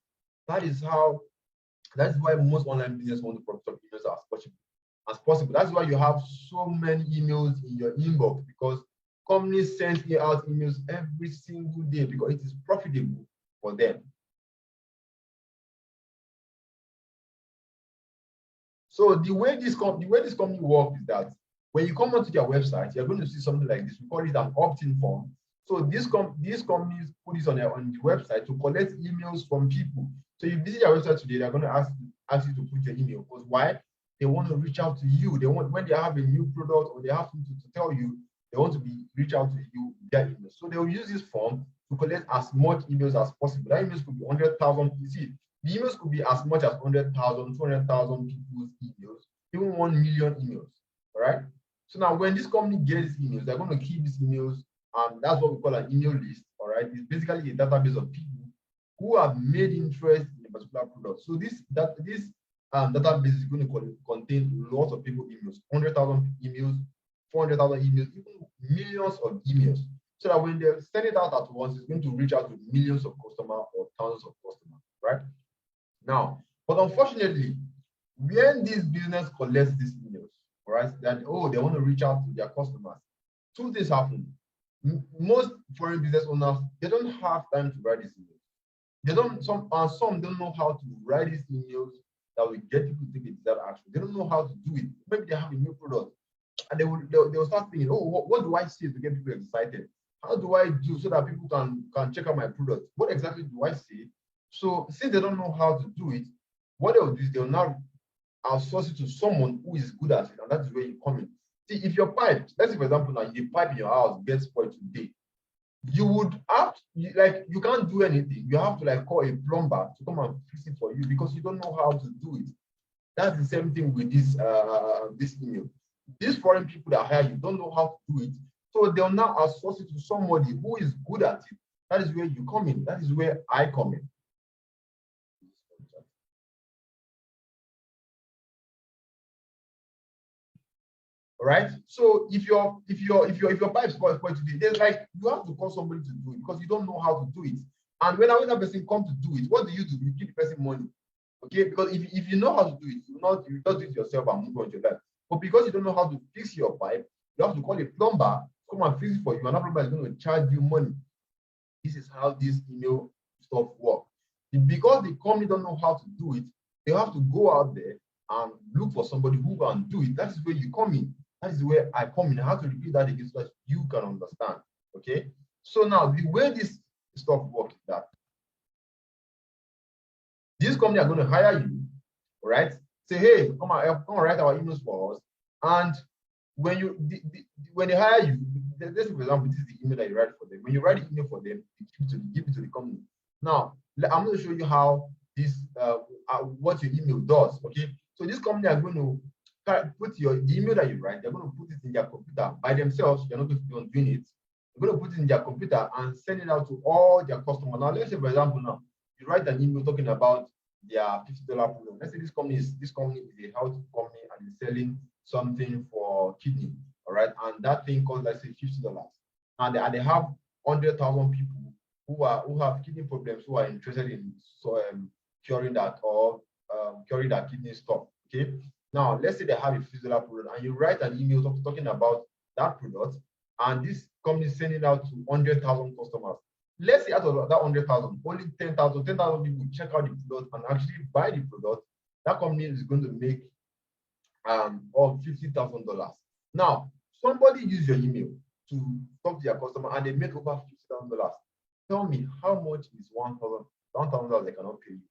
That is why most online business want to profit from emails as possible. That's why you have so many emails in your inbox, because companies send out emails every single day because it is profitable for them. So the way this company works is that when you come onto their website, you're going to see something like this. We call it an opt-in form. So these companies put this on the website to collect emails from people. So you visit their website today, they're going to ask you to put your email. Because why? They want to reach out to you. They want, when they have a new product or they have something to tell you, they want to reach out to you via email. So they will use this form to collect as much emails as possible. That emails could be 100,000. You see, the emails could be as much as 100,000, 200,000 people's emails, even 1 million emails. All right. So now, when this company gets emails, they're going to keep these emails, and that's what we call an email list. All right. It's basically a database of people who have made interest in a particular product. So this database is going to contain lots of people emails, 100,000 emails, 400,000 emails, even millions of emails. So that when they send it out at once, it's going to reach out to millions of customers or thousands of customers, right? Now, but unfortunately, when this business collects these emails, right, that they want to reach out to their customers, two things happen. Most foreign business owners, they don't have time to write these emails. They don't, some don't know how to write these emails that will get people to take a desired action. They don't know how to do it. Maybe they have a new product and they will start thinking, oh, what do I say to get people excited? How do I do so that people can check out my product? What exactly do I say? So since they don't know how to do it, what they'll do is they'll now outsource it to someone who is good at it, and that is where you come in. See, if your pipe, let's say for example now, the pipe in your house gets spoiled today, you would have to, you can't do anything. You have to call a plumber to come and fix it for you because you don't know how to do it. That's the same thing with this email. These foreign people that hire you don't know how to do it, so they'll now outsource it to somebody who is good at it. That is where you come in. That is where I come in. All right. So if your pipe spoil today, there's like you have to call somebody to do it because you don't know how to do it. And when that person comes to do it, what do? You give the person money. Okay, because if you know how to do it, you just do it yourself and move on to your life. But because you don't know how to fix your pipe, you have to call a plumber, come and fix it for you, and that plumber is going to charge you money. This is how this email stuff works. Because the company don't know how to do it, they have to go out there and look for somebody who can do it. That is where you come in. That is where I come in. I have to repeat that again so that you can understand. Okay. So now the way this stuff works is that this company are going to hire you, right? Say, hey, come and write our emails for us. And when when they hire you, this for example, this is the email that you write for them. When you write the email for them, you give it to the company. Now, I'm going to show you how this what your email does. Okay, so this company are going to put the email that you write. They're going to put it in their computer by themselves. You're not going to be doing it. They're going to put it in their computer and send it out to all their customers. Now, let's say, for example, now you write an email talking about their $50 program. Let's say this company is a health company and is selling something for kidney, all right, and that thing costs, let's say, $50, and they have 100,000 people who have kidney problems who are interested in curing that or curing that kidney stone. Okay, now let's say they have a $50 product and you write an email talking about that product, and this company is sending out to 100,000 customers. Let's say out of that 100,000, only 10,000 people check out the product and actually buy the product. That company is going to make of $50,000. Now, somebody use your email to talk to your customer and they make over $50,000. Tell me, how much is $1,000 they cannot pay you?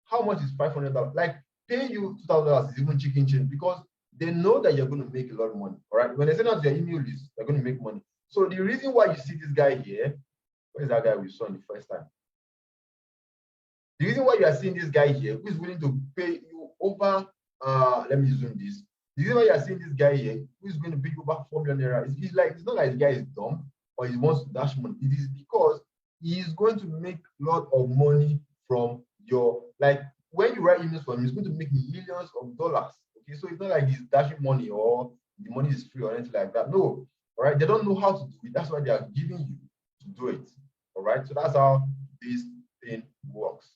How much is $500? Like, paying you $2,000 is even chicken change because they know that you're going to make a lot of money. All right. When they send out your email list, they're going to make money. So the reason why you see this guy here, where's that guy we saw the first time? The reason why you are seeing this guy here who is willing to pay you over, let me zoom this. The reason why you are seeing this guy here who is going to pay you over 4 million naira, it's not like the guy is dumb or he wants to dash money. It is because he is going to make a lot of money from your, like, when you write emails for him, he's going to make millions of dollars. Okay, so it's not like he's dashing money or the money is free or anything like that. No, all right. They don't know how to do it. That's why they are giving you to do it. All right. So that's how this thing works.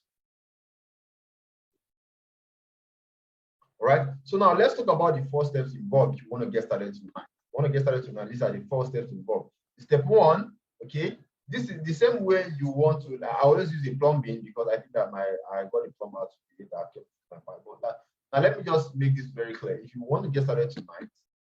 All right. So now let's talk about the 4 steps involved if you want to get started tonight. These are the 4 steps involved. Step 1, okay. This is the same way you want to. I always use a plumbing because I think that I got a plumber to get that. Now let me just make this very clear. If you want to get started tonight,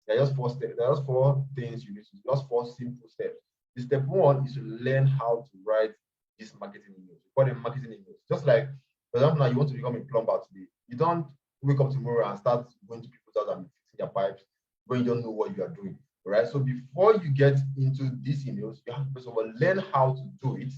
there are just 4 steps. There are just 4 things you need to do. Just 4 simple steps. The step 1 is to learn how to write these marketing emails. We call them marketing emails. Just like, for example, now you want to become a plumber today. You don't wake up tomorrow and start going to people's house and fixing their pipes when you don't know what you are doing. All right. So before you get into these emails, you have to first of all learn how to do it.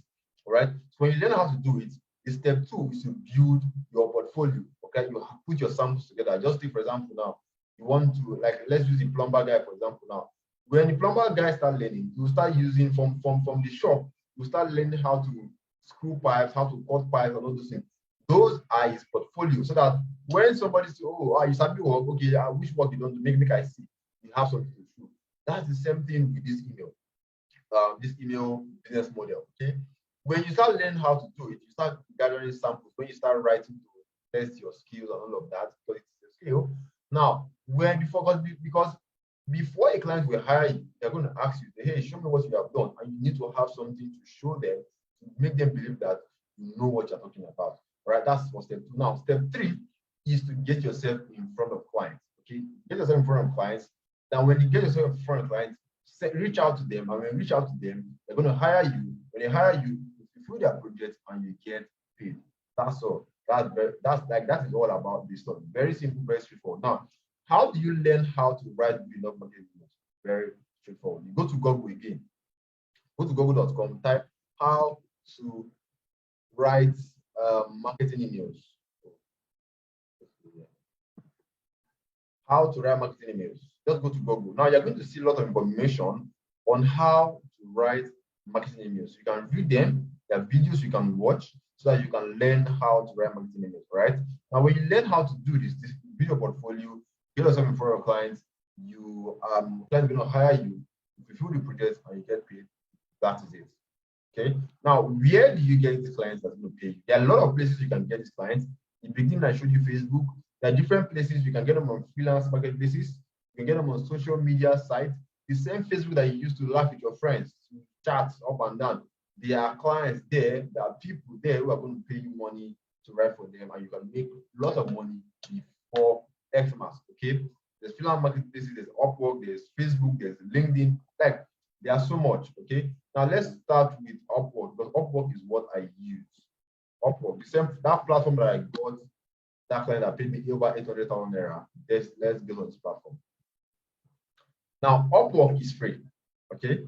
All right. So when you learn how to do it, the step 2 is to build your portfolio. Okay. You put your samples together. Just take, for example, now you want to, like, let's use the plumber guy, for example. Now, when the plumber guy start learning, you start using from the shop, you start learning how to screw pipes, how to cut pipes, and all those things. Those are his portfolio, so that when somebody says, "Oh, you sabi work, okay, which work you don't do, make I see," you have something to show. That's the same thing with this email business model. Okay, when you start learning how to do it, you start gathering samples. When you start writing to test your skills and all of that, because it's a skill. Now, because before a client will hire you, they're going to ask you, "Hey, show me what you have done," and you need to have something to show them to make them believe that you know what you're talking about. Right, that's for step 2. Now, step 3 is to get yourself in front of clients. Okay, get yourself in front of clients. Then, when you get yourself in front of clients, reach out to them. And when you reach out to them, they're going to hire you. When they hire you, you fulfill their project and you get paid. That's all. That is all about this stuff. Very simple, very straightforward. Now, how do you learn how to write enough marketing emails? Very straightforward. You go to Google again. Go to google.com. Type how to write marketing emails. How to write marketing emails. Just go to Google. Now you're going to see a lot of information on how to write marketing emails. You can read them. There are videos you can watch so that you can learn how to write marketing emails. Right now, when you learn how to do this build your portfolio, get yourself in front of clients, client will not hire you. If you fill the project and you get paid, that is it. Okay. Now, where do you get these clients that's going to pay you? There are a lot of places you can get these clients. In the beginning, I showed you Facebook. There are different places you can get them on freelance marketplaces. You can get them on social media sites. The same Facebook that you used to laugh with your friends, chat up and down. There are clients there. There are people there who are going to pay you money to write for them, and you can make lots of money before Xmas. Okay. There's freelance marketplaces. There's Upwork. There's Facebook. There's LinkedIn. Like there are so much. Okay. Now let's start with Upwork, because Upwork is what I use. Upwork, the same that platform that I got that client that paid me over 800,000 naira. Let's get on this platform. Now Upwork is free. Okay,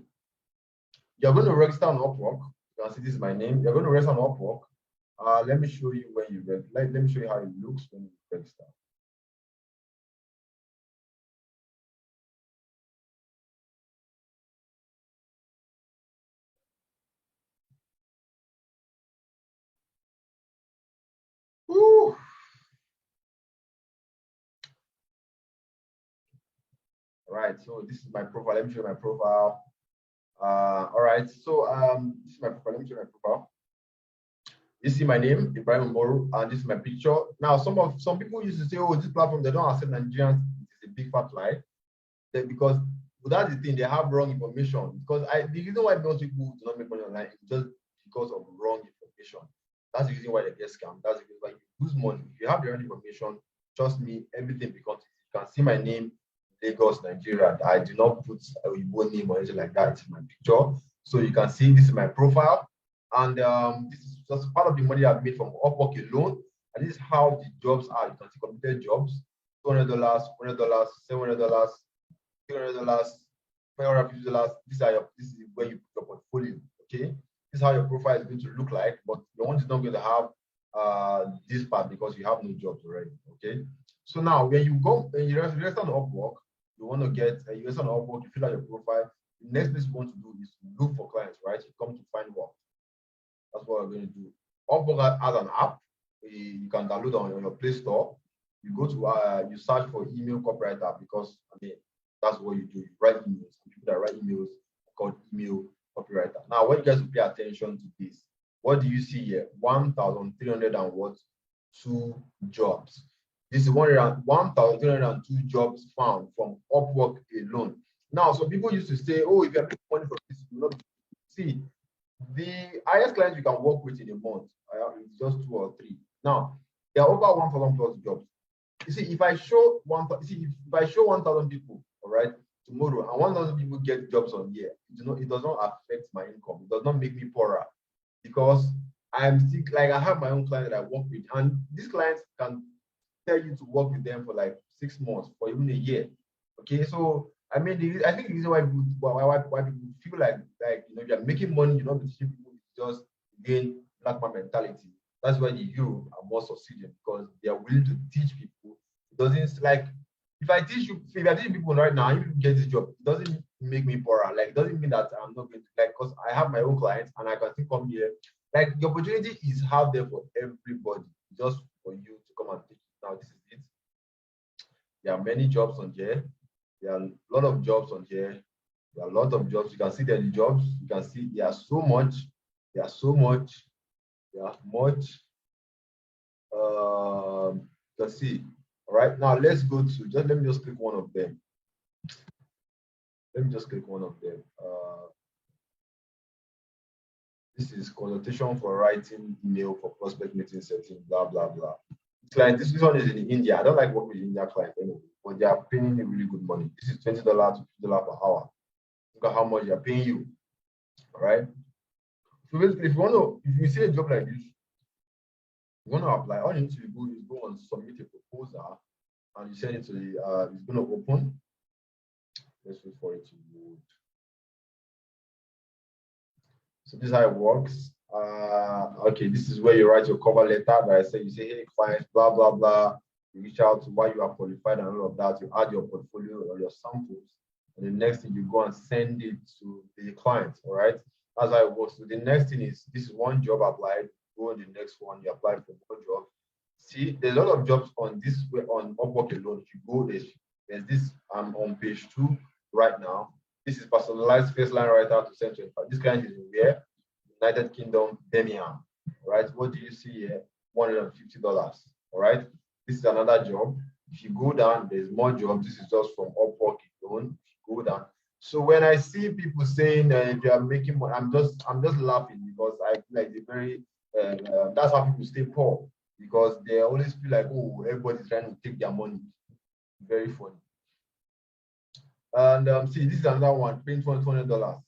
you're going to register on Upwork. You can see this is my name. You're going to register on Upwork. Let me show you when you register. Let me show you how it looks when you register. Woo. All right, so this is my profile. Let me show you my profile. All right, so this is my profile. Let me show you my profile. You see my name, Ibrahim Moru, and this is my picture. Now, some people used to say, "Oh, this platform they don't accept Nigerians." It's a big fat lie. Because that's the thing, they have wrong information. Because the reason why most people do not make money online is just because of wrong information. That's the reason why they get scammed. That's the reason why you lose money. If you have the right information, trust me, everything becomes. You can see my name, Lagos, Nigeria. I do not put a Igbo name or anything like that. It's my picture. So you can see this is my profile. And this is just part of the money I've made from Upwork alone. And this is how the jobs are. You can see completed jobs, $200, $100, $700, $300, $550. This is where you put your portfolio. Okay, this is how your profile is going to look like. But your one is not going to have this part because you have no jobs already. Okay, so now when you register on Upwork, you want to get you register on Upwork, you fill out your profile. The next thing you want to do is to look for clients, right? You come to find work. That's what we're going to do. Upwork has an app you can download on your Play Store. You go to you search for email copywriter, because I mean that's what you do. You write emails. People that write emails are called email copywriter. Now, what you guys will pay attention to this. What do you see here? 1,300 and what? 2 jobs. This is 1,302 jobs found from Upwork alone. Now, some people used to say, "Oh, if you're making money from this, you not see." The highest clients you can work with in a month is just 2 or 3. Now, there are over 1,000 plus jobs. You see, if I show 1,000 people, all right, tomorrow, and 1,000 people get jobs on here, it does not affect my income. It does not make me poorer, because I'm still like I have my own client that I work with, and these clients can tell you to work with them for like 6 months, for even a year. Okay, so I mean, I think the reason why people feel like you're making money, you're not teaching people, just again black man mentality. That's why the Europe are more succeeding, because they are willing to teach people. It doesn't like if I teach people right now, if you get this job, it doesn't make me poorer. Like it doesn't mean that I'm not going to because I have my own clients and I can still come here. Like the opportunity is out there for everybody, just for you to come and take it. Now this is it. There are many jobs on here. There are a lot of jobs on here. There are a lot of jobs. You can see there are the jobs. You can see there are so much. There are so much. There are much. You can see. All right. Now let's go to let me just click one of them. Let me just click one of them. This is consultation for writing email for prospect meeting setting, blah, blah, blah. Client, this one is in India. I don't like working with India clients anyway, but they are paying me really good money. This is $20 to $50 per hour. Look at how much they are paying you. All right. So basically, if you see a job like this, you want to apply, all you need to do is go and submit a proposal, and you send it to the it's going to open. Let's wait for it to load. So this is how it works. Okay, this is where you write your cover letter. But I say, you say, "Hey, clients, blah, blah, blah." You reach out to why you are qualified and all of that. You add your portfolio or your samples. And the next thing, you go and send it to the client. All right. That's how it works. So the next thing is, this is one job applied. Go on the next one. You apply for more jobs. See, there's a lot of jobs on this way on Upwork alone. If you go, there's There's this, I'm on page 2 right now. This is personalized first line writer to send to input. This client is in where? United Kingdom, Birmingham. All right, what do you see here? $150. All right, this is another job. If you go down, there's more jobs. This is just from Upwork alone. If you go down. So when I see people saying if you are making money, I'm just laughing because I feel like they very that's how people stay poor because they always feel like, oh, everybody's trying to take their money. Very funny. And see, this is another one, paying $200,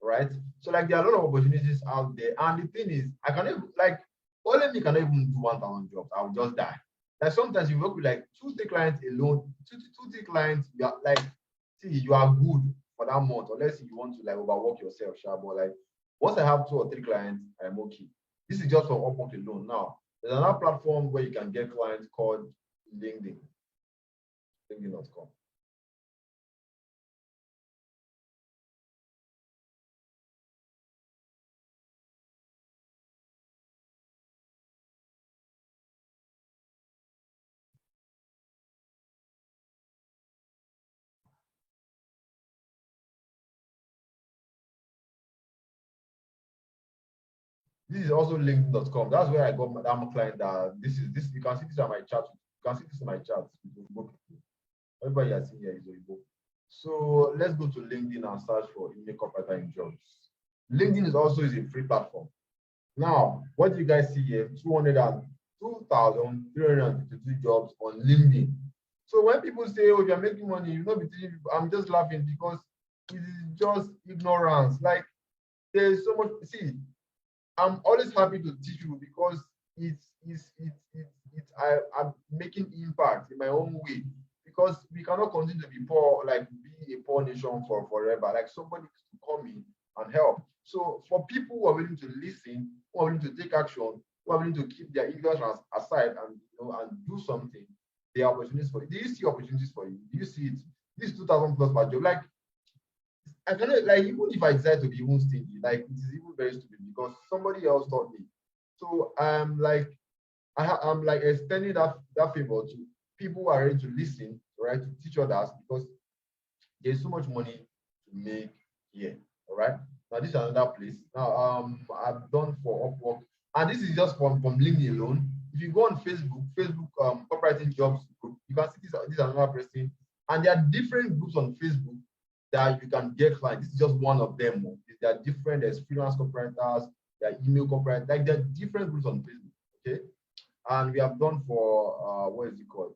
right? So like there are a lot of opportunities out there. And the thing is, I cannot like only me cannot even do 1,000 jobs. I will just die. Like sometimes you work with like 2-3 clients alone, 2-3 clients, you are like, see, you are good for that month, unless you want to like overwork yourself, sure. But like once I have 2 or 3 clients, I'm okay. This is just from Upwork alone. Now, there's another platform where you can get clients called LinkedIn, LinkedIn.com. This is also LinkedIn.com. That's where I got my that client. This you can see this on my chat. You can see this in my chat. Everybody has seen here is Oyibo. So let's go to LinkedIn and search for email copywriting jobs. LinkedIn is also a free platform. Now, what do you guys see here? 2,353 jobs on LinkedIn. So when people say, "Oh, you're making money," you know, I'm just laughing because it is just ignorance. Like there's so much. See, I'm always happy to teach you because I'm making impact in my own way because we cannot continue to be poor, like be a poor nation for forever. Like somebody to come in and help. So for people who are willing to listen, who are willing to take action, who are willing to keep their ignorance aside and and do something, there are opportunities for you. Do you see opportunities for you? Do you see it? This 2,000 plus per job, like I cannot like even if I decide to be even stingy, like it is even very stupid because somebody else taught me. So I'm like I'm like extending that favor to people who are ready to listen, right, to teach others because there's so much money to make here. All right. Now this is another place. Now I've done for Upwork, and this is just from LinkedIn alone. If you go on Facebook copywriting jobs group, you can see this is another person, and there are different groups on Facebook that you can get clients. This is just one of them. There are different. There's freelance copywriters, there are email copywriters. Like there are different groups on Facebook. Okay, and we have done for what is it called?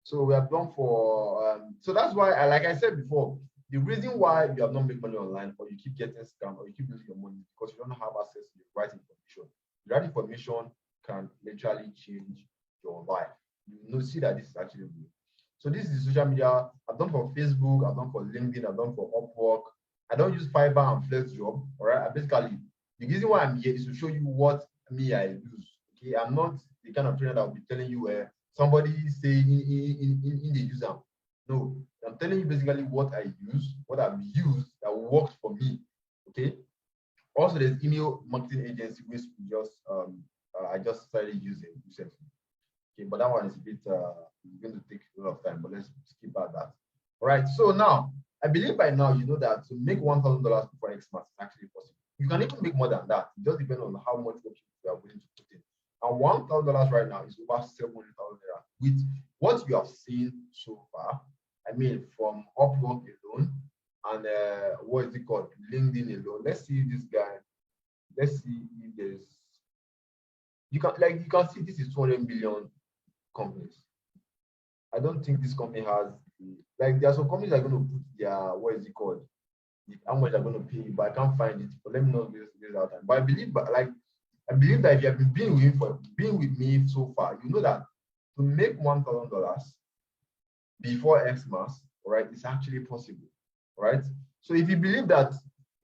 So we have done for so that's why like I said before, the reason why you have not made money online or you keep getting scammed or you keep losing your money is because you don't have access to the right information. The right information can literally change your life. You know, see that this is actually good. So this is social media. I've done for Facebook, I've done for LinkedIn, I've done for Upwork. I don't use Fiverr and FlexJob. All right. Basically, the reason why I'm here is to show you what me I use. Okay. I'm not the kind of trainer that will be telling you somebody say in the user. No, I'm telling you basically what I use, what I've used that works for me. Okay. Also, there's email marketing agency which I just started using recently. Okay, but that one is a bit going to take a lot of time, but let's skip at that. All right. So now I believe by now you know that to make $1,000 before Xmas is actually possible. You can even make more than that. It just depends on how much work you are willing to put in. And $1,000 right now is over 700,000 naira. With what you have seen so far, I mean, from Upwork alone and what is it called? LinkedIn alone. Let's see this guy. Let's see if there's you can see this is 200 million companies. I don't think this company has like there are some companies that are going to put their what is it called? How much they're going to pay, but I can't find it. But let me know this out time. But I believe that if you have been with me so far, you know that to make $1,000 before Xmas, right, is actually possible, right? So if you believe that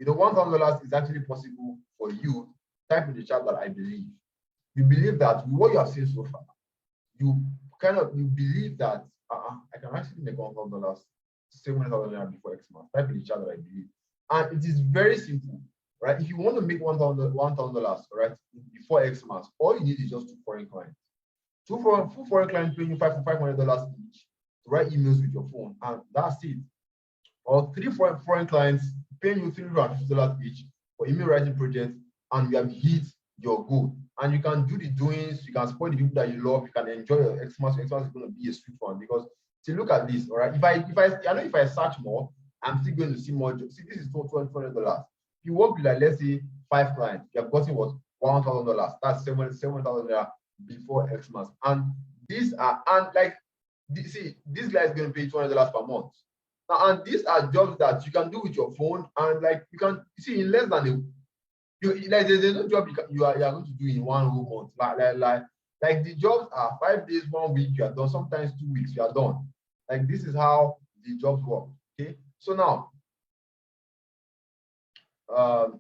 $1,000 is actually possible for you, type in the chat that I believe. You believe that with what you have seen so far, you believe that I can actually make $1,000, 700,000 naira before Xmas. Type in the chat that I believe, and it is very simple, right? If you want to make $1,000, right, before Xmas, all you need is just 2 foreign clients. Two foreign clients paying you $500 each to write emails with your phone, and that's it. Or three foreign clients paying you $350 each for email writing projects, and you have hit your goal. And you can do the doings, you can support the people that you love, you can enjoy your Xmas. Your Xmas is going to be a sweet one because see, look at this, all right? If I search more, I'm still going to see more jobs. See, this is $200. If you work with, like, let's say 5 clients, you have gotten what, $1,000. That's $7,000 before Xmas. And these are, and like, see, this guy is going to pay $200 per month. Now, and these are jobs that you can do with your phone, and like you can see in less than like there's no job you are going to do in one whole month. Like the jobs are 5 days, 1 week, you are done. Sometimes 2 weeks, you are done. Like this is how the jobs work. Okay, so now,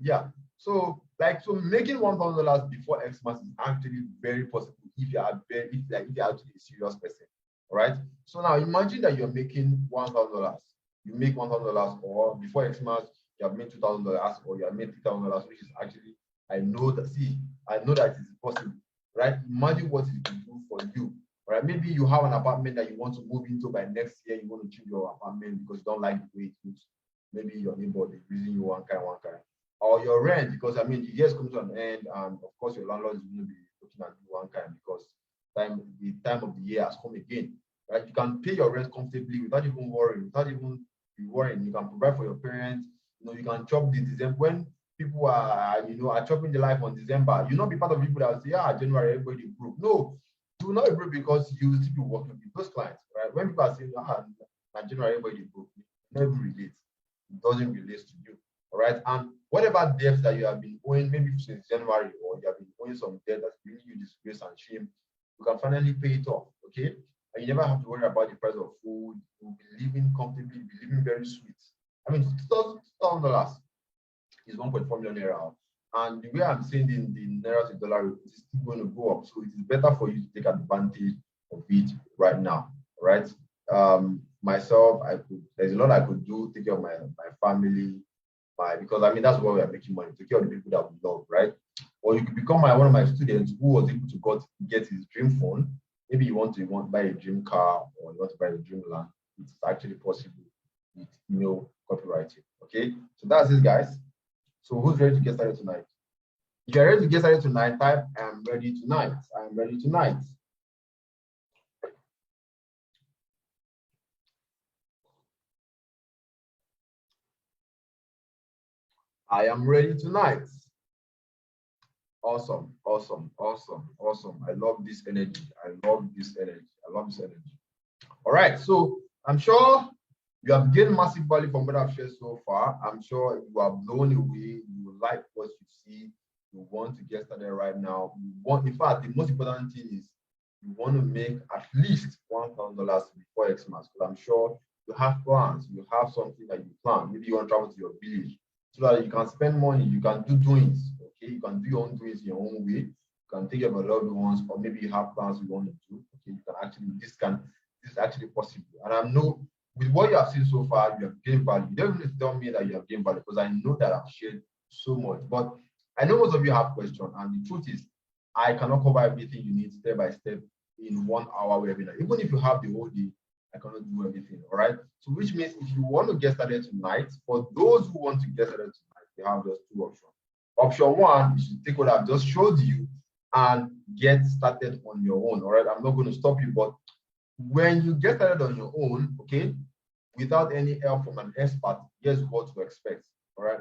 yeah. So making $1,000 before Xmas is actually very possible if you are if you're actually a serious person. All right. So now imagine that you're making $1,000. You make $1,000, or before Xmas you have made $2,000, or you have made $3,000, which is actually, I know that it is possible, right? Imagine what it can do for you. All right. Maybe you have an apartment that you want to move into by next year. You want to change your apartment because you don't like the way it looks. Maybe your neighbor is using you one kind, or your rent, because I mean the year's coming to an end, and of course your landlord is going to be looking at you one kind because the time of the year has come again, right? You can pay your rent comfortably without even worrying, be worrying. You can provide for your parents. You can chop the December when people are chopping the life on December. You'll not be part of people that will say, January everybody broke. No, you will not be broke because you will still be working with those clients, right? When people are saying, January everybody broke, it never relates. It doesn't relate to you. All right. And whatever debts that you have been owing, maybe since January, or you have been owing some debt that's bringing you disgrace and shame, you can finally pay it off. Okay. And you never have to worry about the price of food. You'll be living comfortably, be living very sweet. I mean, $2,000 is 1.4 million naira. And the way I'm saying the naira to dollar rate is still going to go up. So it is better for you to take advantage of it right now. Right. Myself, there's a lot I could do, take care of my family, because I mean that's why we are making money, take care of the people that we love, right? Or you could become one of my students who was able to get his dream phone. Maybe you want to buy a dream car, or you want to buy a dream land. It's actually possible with copywriting. Okay, so that's it, guys. So who's ready to get started tonight? If you're ready to get started tonight, type I'm ready tonight. I'm ready tonight. I am ready tonight. Awesome, awesome, awesome, awesome. I love this energy. I love this energy. I love this energy. All right, so I'm sure you have gained massive value from what I've shared so far. I'm sure you are blown away. You like what you see. You want to get started right now. In fact, the most important thing is you want to make at least $1,000 before Xmas, because I'm sure you have plans. You have something that you plan. Maybe you want to travel to your village so that you can spend money. You can do doings. Okay, you can do your own doings in your own way. You can take care of your loved ones, or maybe you have plans you want to do. Okay, you can actually this is actually possible. And I know with what you have seen so far, you have gained value. You don't even need to tell me that you have gained value, because I know that I've shared so much. But I know most of you have questions, and the truth is, I cannot cover everything you need step by step in 1 hour webinar. Even if you have the whole day, I cannot do everything. All right. So which means if you want to get started tonight, for those who want to get started tonight, you have just two options. Option one is to take what I've just showed you and get started on your own. All right. I'm not going to stop you, but when you get started on your own, okay, without any help from an expert, here's what to expect. All right.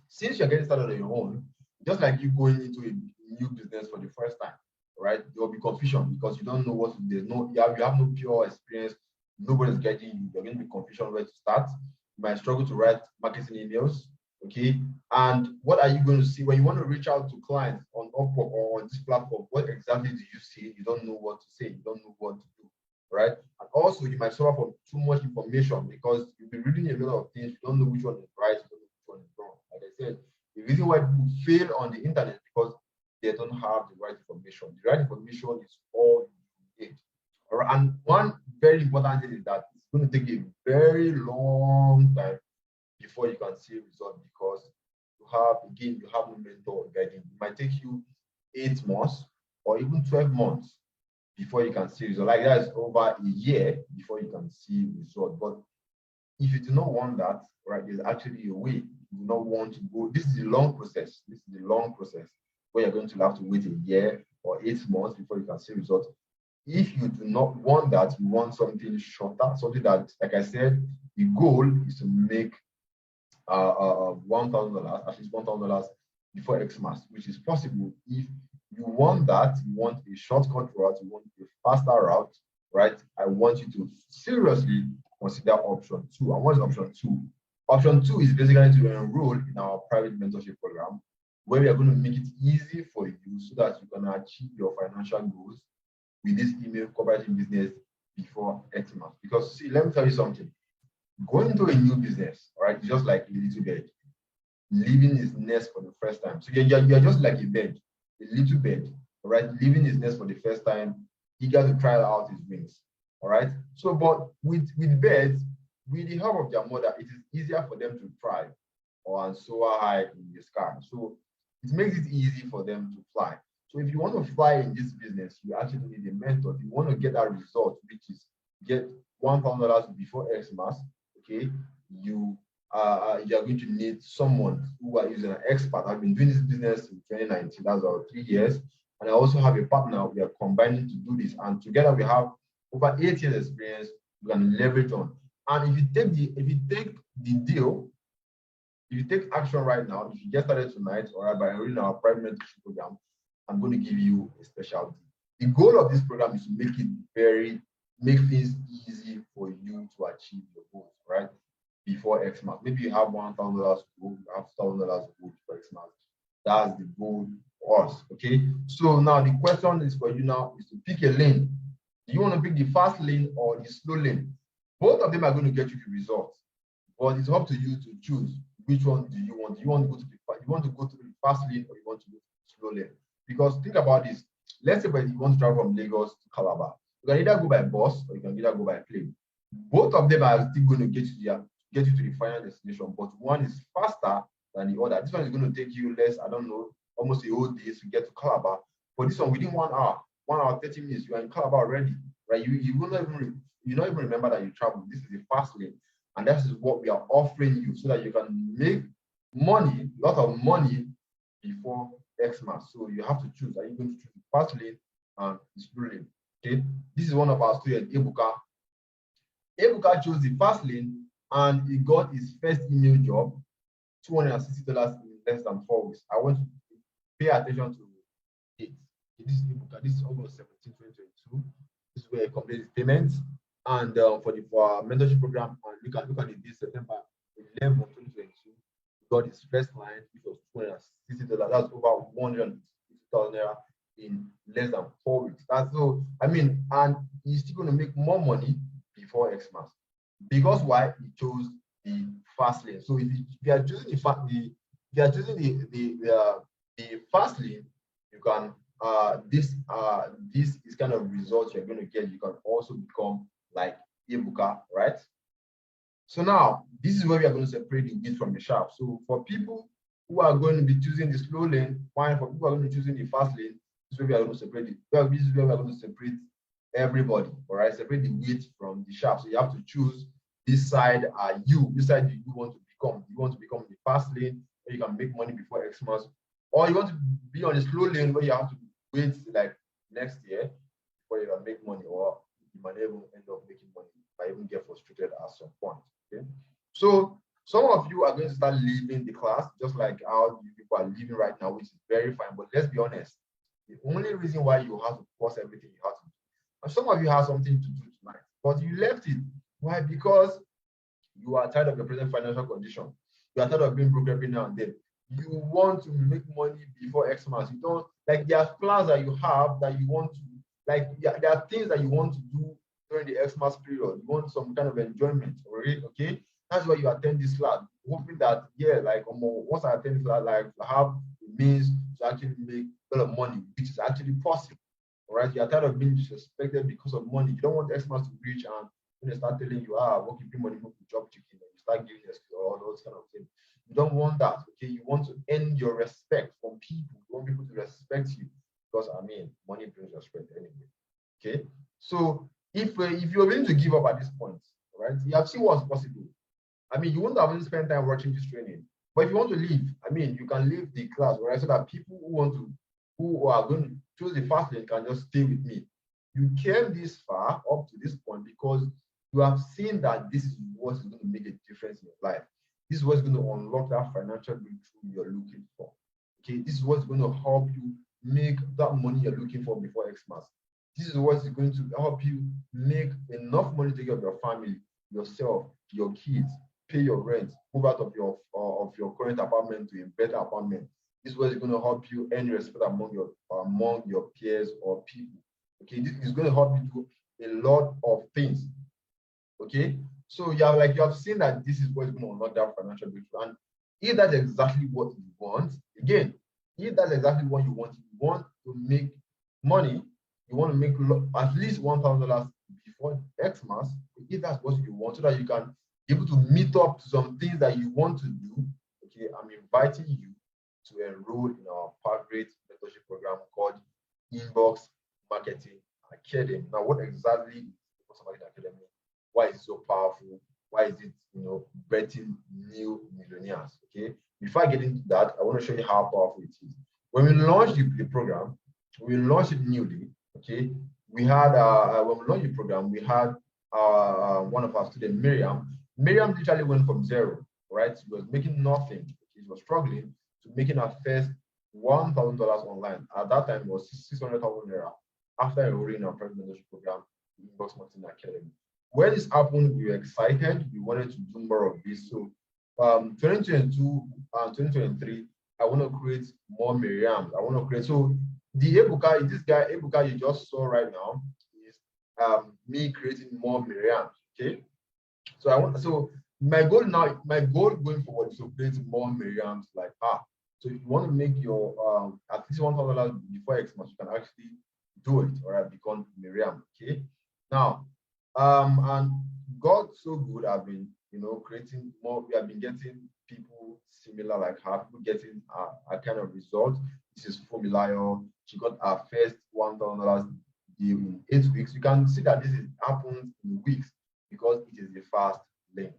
Since you're getting started on your own, just like you going into a new business for the first time, right? There will be confusion because you don't know what you have no pure experience. Nobody's guiding you. You're going to be confusion where to start. You might struggle to write marketing emails. Okay. And what are you going to see when you want to reach out to clients on Upwork or on this platform? What exactly do you see? You don't know what to say. You don't know what to do. Right. And also you might suffer from too much information because you'll be reading a lot of things. You don't know which one is right, you don't know which one is wrong. Like I said, the reason why people fail on the internet is because they don't have the right information. The right information is all you need. All right. And one very important thing is that it's going to take a very long time before you can see results, because you have no mentor guiding. It might take you 8 months or even 12 months before you can see result. Like that is over a year before you can see result. But if you do not want that, right, there's actually a way. You do not want to go. This is a long process. This is a long process where you're going to have to wait a year or 8 months before you can see results. If you do not want that, you want something shorter, something that, like I said, the goal is to make $1,000, at least $1,000 before Xmas, which is possible if you want that, you want a shortcut route, you want a faster route, right? I want you to seriously consider option two. And what is option two? Option two is basically to enroll in our private mentorship program, where we are going to make it easy for you so that you can achieve your financial goals with this email copywriting business before Xmas. Because see, let me tell you something. Going into a new business, right, is just like a little bird leaving his nest for the first time. So you're just like a bird, a little bird, all right, leaving his nest for the first time, eager to try out his wings. All right. So, but with birds, with the help of their mother, it is easier for them to thrive or soar high in the sky. So it makes it easy for them to fly. So if you want to fly in this business, you actually need a mentor. If you want to get that result, which is get $1,000 before Xmas, okay, you are going to need someone who is an expert. I've been doing this business in 2019, that's about 3 years. And I also have a partner. We are combining to do this. And together we have over 8 years experience we can leverage on. And if you take the deal, if you take action right now, if you get started tonight or by enrolling our private mentorship program, I'm going to give you a special deal. The goal of this program is to make things easy for you to achieve your goals, right? Before Xmas. Maybe you have $1,000 to go, you have $1,000 to go before Xmas. That's the goal for us. Okay. So now the question is for you now is to pick a lane. Do you want to pick the fast lane or the slow lane? Both of them are going to get you the results, but it's up to you to choose which one do you want. Do you want to go to the fast lane or you want to go to the slow lane? Because think about this. Let's say you want to travel from Lagos to Calabar. You can either go by bus or you can either go by plane. Both of them are still going to get you to the final destination, but one is faster than the other. This one is going to take you less, I don't know, almost a whole day to get to Calabar. But this one within 1 hour, 1 hour 30 minutes, you are in Calabar already, right? You will not even remember that you traveled. This is a fast lane, and that is what we are offering you so that you can make money, a lot of money before Xmas. So you have to choose. Are you going to choose the fast lane and the slow lane? Okay. This is one of our students, Ebuka. Ebuka chose the fast lane and he got his first email job, $260 in less than 4 weeks. I want you to pay attention to it. This is Ebuka. This is August 17, 2022. This is where he completed his payments. And for our mentorship program, look at the date, September 11, 2022. He got his first client, which was $260. That's over 150,000 naira in less than 4 weeks. That's so, and he's still going to make more money before Xmas. Because why? He chose the fast lane. So if you are choosing the fast lane, you can this is kind of results you're going to get. You can also become like Ebuka, right? So now this is where we are going to separate the wheat from the chaff. So for people who are going to be choosing the slow lane, fine. For people who are going to be choosing the fast lane, this is where we are going to separate it. This is where we are going to separate everybody, all right? Separate the wheat from the chaff. So you have to choose this side are you. This side you want to become. You want to become the fast lane where you can make money before Xmas, or you want to be on the slow lane where you have to wait like next year before you can make money, or you might even end up making money. I even get frustrated at some point. Okay, so some of you are going to start leaving the class, just like how you people are leaving right now, which is very fine. But let's be honest, the only reason why you have to pause everything you have to do, and some of you have something to do tonight, but you left it. Why? Because you are tired of your present financial condition. You are tired of being broke every now and then. You want to make money before Xmas. You don't like there are plans that you have that you want to there are things that you want to do during the Xmas period. You want some kind of enjoyment, already, okay? That's why you attend this class, hoping that once I attend this class, like I have the means to actually make a lot of money, which is actually possible. All right, you're tired of being disrespected because of money. You don't want Xmas to reach and when they start telling you, what keeping money, move to job chicken, and you start giving all those kind of things. You don't want that, okay? You want to earn your respect from people. You want people to respect you because money brings respect anyway. Okay, so if you're willing to give up at this point, right, you have seen what's possible. I mean, you won't have only spent time watching this training, but if you want to leave, I mean, you can leave the class, right? So that people who are going to choose the fast lane can just stay with me. You came this far up to this point because you have seen that this is what is going to make a difference in your life. This is what's going to unlock that financial breakthrough you're looking for. Okay, this is what's going to help you make that money you're looking for before Xmas. This is what is going to help you make enough money to take care of your family, yourself, your kids, pay your rent, move out of your current apartment to a better apartment. This is what is going to help you earn respect among your peers or people. Okay, this is going to help you do a lot of things. Okay, so you have seen that this is what's going to unlock that financial breakthrough. And if that's exactly what you want, again, if that's exactly what you want to make money, you want to make at least $1,000 before Xmas. If that's what you want, so that you can be able to meet up to some things that you want to do. Okay, I'm inviting you to enroll in our Great mentorship program called Inbox Marketing Academy. Now, what exactly is Inbox Marketing Academy? Why is it so powerful? Why is it, birthing new millionaires? Okay. Before I get into that, I want to show you how powerful it is. When we launched the program, we launched it newly. Okay. We had when we launched the program, we had one of our students, Miriam. Miriam literally went from zero, right? She was making nothing. She was struggling to making her first $1,000 online. At that time, it was 600,000 naira after enrolling in our private mentorship program, Inbox Marketing Academy. When this happened, we were excited. We wanted to do more of this. So 2022 and 2023, I want to create more Miriams. I want to create. So the Ebuka, this guy, Ebuka, you just saw right now, is me creating more Miriams. Okay. So my goal going forward is to create more Miriams like her. So if you want to make your at least $1,000 before Xmas, you can actually do it, all right, become Miriam. Okay. Now, and God so good, I've been, creating more. We have been getting people similar like her, people getting a kind of result. This is Fumilayo. She got her first $1,000 deal in 8 weeks. You can see that this is happened in weeks because it is a fast lane.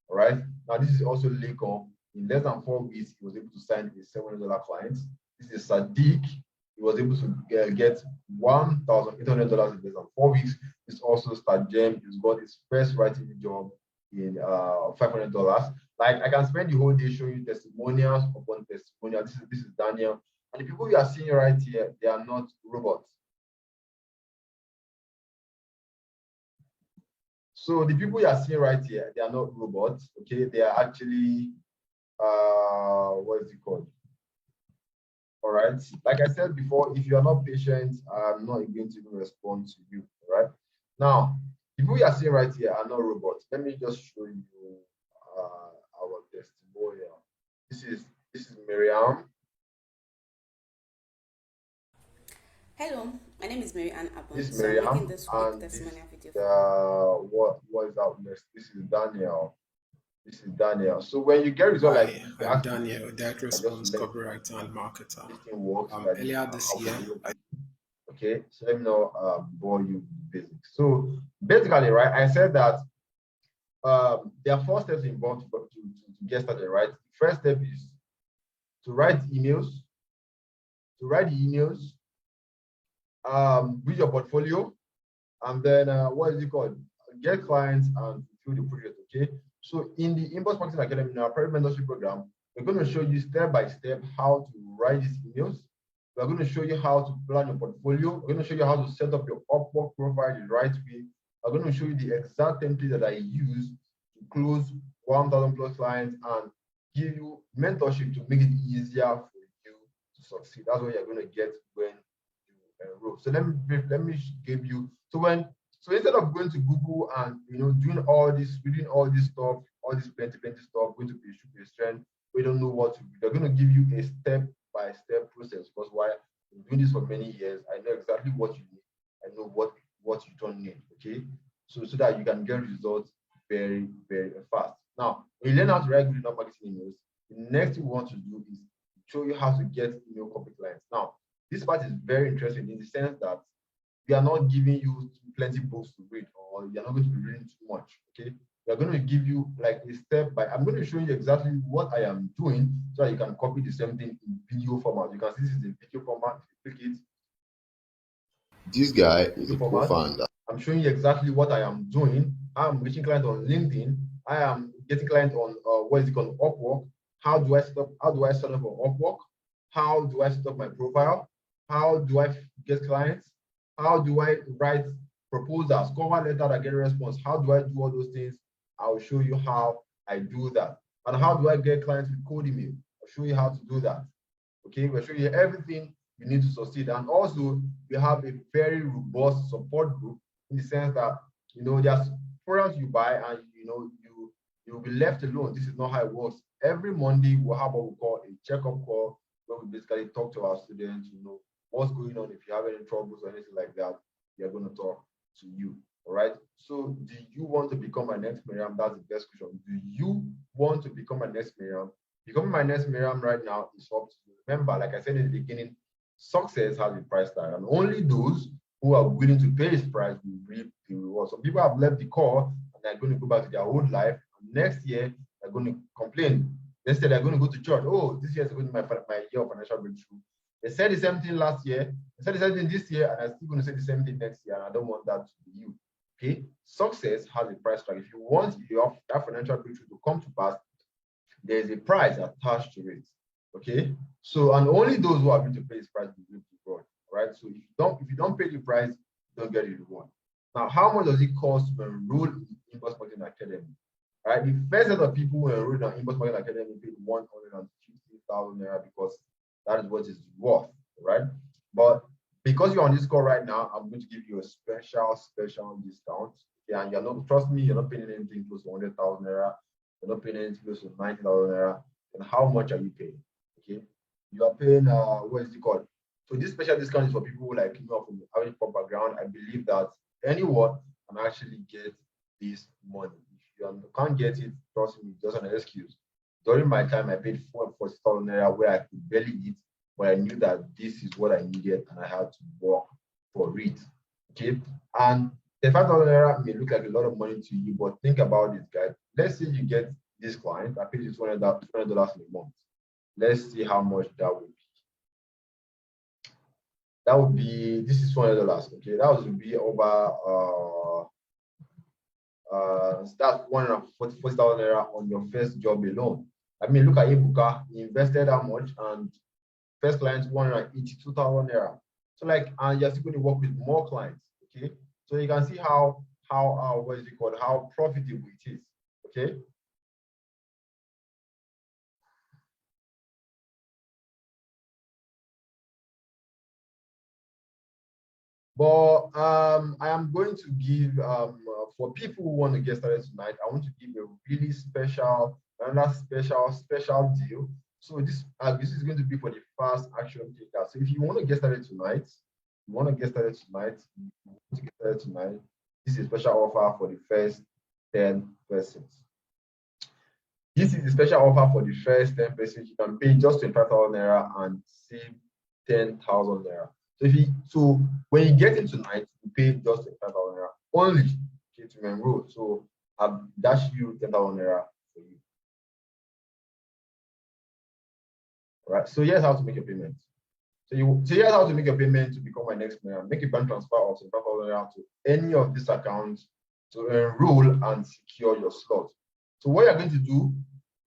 All right. Now, this is also Lincoln. In less than 4 weeks, he was able to sign a $700 client. This is Sadiq. He was able to get $1,800 in less than 4 weeks. This also Star Gem. He's got his first writing job in $500. Like, I can spend the whole day showing you testimonials upon testimonials. This is Daniel. And the people you are seeing right here, they are not robots. So the people you are seeing right here, they are not robots. Okay, they are actually what is it called? All right. Like I said before, if you are not patient, I'm not going to even respond to you. All right. Now, the people you are seeing right here are not robots. Let me just show you our testimonial. This is Miriam. Hello, my name is Mary Ann This Abon. is So I'm making Miriam, this quick and this testimonial video for what is out next? This is Daniel. This is Daniel. So when you get result like Hi, this, you I'm ask me Daniel, direct just to response let you know copywriter and marketer. this thing works so that Earlier this I will year, be able to. Okay, so let me know bore you with the basics. So basically, right, I said that there are 4 steps involved to get started, right? The first step is to write emails, build your portfolio, and then what is it called? Get clients and fulfill the project. Okay. So in the Inbox Marketing Academy, in our private mentorship program, we're going to show you step by step how to write these emails. We're going to show you how to plan your portfolio. We're going to show you how to set up your Upwork profile the right way. I'm going to show you the exact template that I use to close 1,000 plus clients and give you mentorship to make it easier for you to succeed. That's what you're going to get when you enroll. So let me give you. So instead of going to Google and doing all this, reading all this stuff, all this plenty stuff, going to be strength, we don't know what to do. They're going to give you a step-by-step process because why I'm doing this for many years, I know exactly what you need. I know what you don't need. Okay, so that you can get results very very fast. Now, when you learn how to write good enough marketing emails, the next thing we want to do is show you how to get email copy clients. Now, this part is very interesting in the sense that we are not giving you plenty books to read, or you're not going to be reading too much. Okay, we are going to give you like a step by. I'm going to show you exactly what I am doing so that you can copy the same thing in video format. You can see this is a video format. If you click it, This guy is video a format. co-founder. I'm showing you exactly what I am doing. I'm reaching clients on LinkedIn. I am getting clients on what is it called, Upwork. How do I set up? How do I set up on Upwork? How do I set up my profile? How do I get clients? How do I write proposals, cover letter that get a response? How do I do all those things? I'll show you how I do that. And how do I get clients with cold email? I'll show you how to do that. Okay, we'll show you everything you need to succeed. And also, we have a very robust support group in the sense that there's programs you buy and you'll be left alone. This is not how it works. Every Monday we'll have what we call a checkup call where we basically talk to our students, what's going on. If you have any troubles or anything like that, we are going to talk to you. All right. So do you want to become my next Miriam? That's the best question. Do you want to become my next Miriam? Becoming my next Miriam right now is up to you. Remember, like I said in the beginning, success has a price tag, and only those who are willing to pay this price will reap the reward. Some people have left the call and they're going to go back to their old life. And next year, they're going to complain. Instead, they're going to go to church. Oh, this year is going to be my year of financial breakthrough. They said the same thing last year. They said the same thing this year, and I'm still going to say the same thing next year. And I don't want that to be you. Okay? Success has a price tag. If you want that financial breakthrough to come to pass, there is a price attached to it. Okay, so and only those who are going to pay this price will reap the reward. Right. So if you don't pay the price, you don't get the reward. Now, how much does it cost to enroll in Inbox Marketing Academy? Right. The first set of people who enrolled in Inbox Marketing Academy paid 150,000 naira because that is what it's worth. Right. But because you're on this call right now, I'm going to give you a special discount. Okay, and you're not, trust me, you're not paying anything close to 100,000 naira. You're not paying anything close to 90,000 naira. And how much are you paying? Okay, you are paying what is it called? So this special discount is for people like from the having pop background. I believe that anyone can actually get this money. If you can't get it, trust me, just an excuse. During my time, I paid 40,000 naira where I could barely eat, but I knew that this is what I needed and I had to work for it. Okay, and the 5,000 naira may look like a lot of money to you, but think about it, guys. Let's say you get this client, I paid you $200 in a month. Let's see how much that would be. That would be, this is $200. Okay, that would be over that's 140,000 naira on your first job alone. I mean, look at Ibuka, he invested how much, and first client 182,000 naira. So and you're still going to work with more clients. Okay, so you can see how what is it called, how profitable it is. Okay. But I am going to give for people who want to get started tonight, I want to give a really another special deal. So this is going to be for the fast action taker. So if you want to get started tonight, this is a special offer for the first 10 persons. This is a special offer for the first 10 persons. You can pay just 25,000 naira and save 10,000 naira. So when you get in tonight, you pay just 25,000 naira only to enroll. So I've dashed you 10,000 naira for you. All right. So here's how to make a payment. So here's how to make a payment to become my next member. Make a bank transfer of 25,000 naira to any of these accounts to enroll and secure your slot. So what you're going to do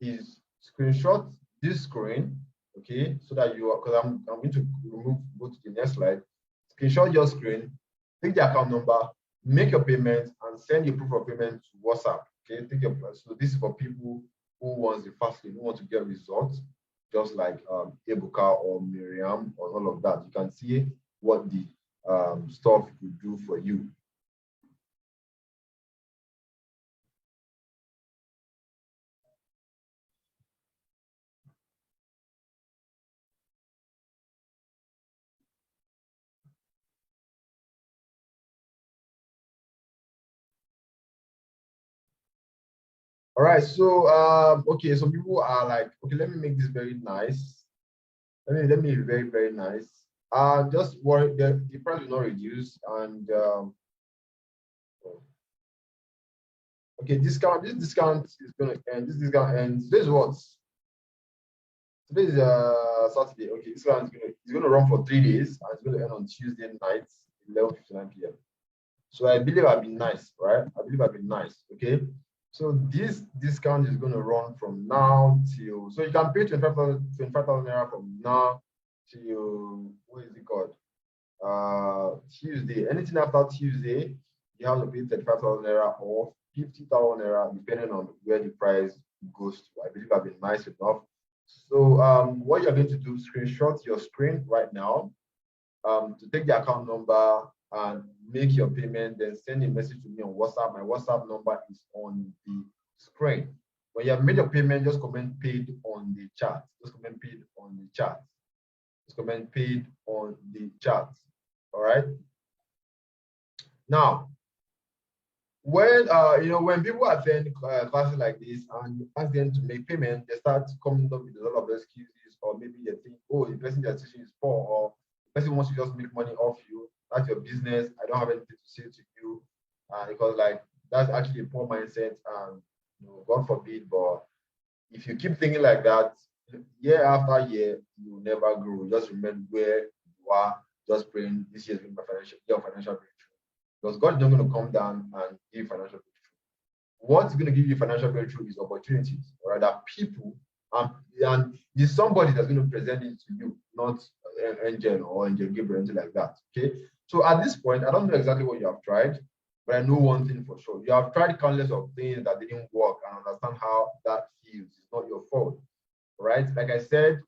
is screenshot this screen, okay, so that because I'm going to go to the next slide. Screenshot your screen, take the account number, make your payment, and send your proof of payment to WhatsApp. Okay, so this is for people who want the fast lane, who want to get results, just like Ebuka or Miriam or all of that. You can see what the stuff will do for you. All right, so okay, some people are like, okay, let me make this very nice. Let me be very, very nice. just worry the price will not reduce. And okay, this discount is gonna end. This discount ends. Today's what? Today is Saturday. Okay, this one is gonna run for 3 days and it's gonna end on Tuesday night, 11:59 p.m. So I believe I've been nice, right? I believe I've been nice. Okay. So this discount is gonna run from now till, so you can pay 25,000 naira from now till, what is it called? Tuesday. Anything after Tuesday, you have to pay 35,000 naira or 50,000 naira, depending on where the price goes to. I believe I've been nice enough. So what you're going to do, screenshot your screen right now, to take the account number and make your payment, then send a message to me on WhatsApp. My WhatsApp number is on the screen. When you have made your payment, just comment paid on the chat. Just comment paid on the chat. Just comment paid on the chat. All right. Now, when when people attend classes like this and you ask them to make payment, they start coming up with a lot of excuses, or maybe they think, oh, the person they're teaching is poor, or the person wants to just make money off you. That's your business. I don't have anything to say to you, because like that's actually a poor mindset, and God forbid. But if you keep thinking like that, year after year, you will never grow. Just remember where you are. Just praying this year is going to be financial breakthrough. Because God is not going to come down and give financial breakthrough. What's going to give you financial breakthrough is opportunities, or rather people, and it's somebody that's going to present it to you, not an angel or angel Gabriel, anything like that. Okay. So at this point, I don't know exactly what you have tried, but I know one thing for sure. You have tried countless of things that didn't work, and understand how that feels. It's not your fault, right? Like I said,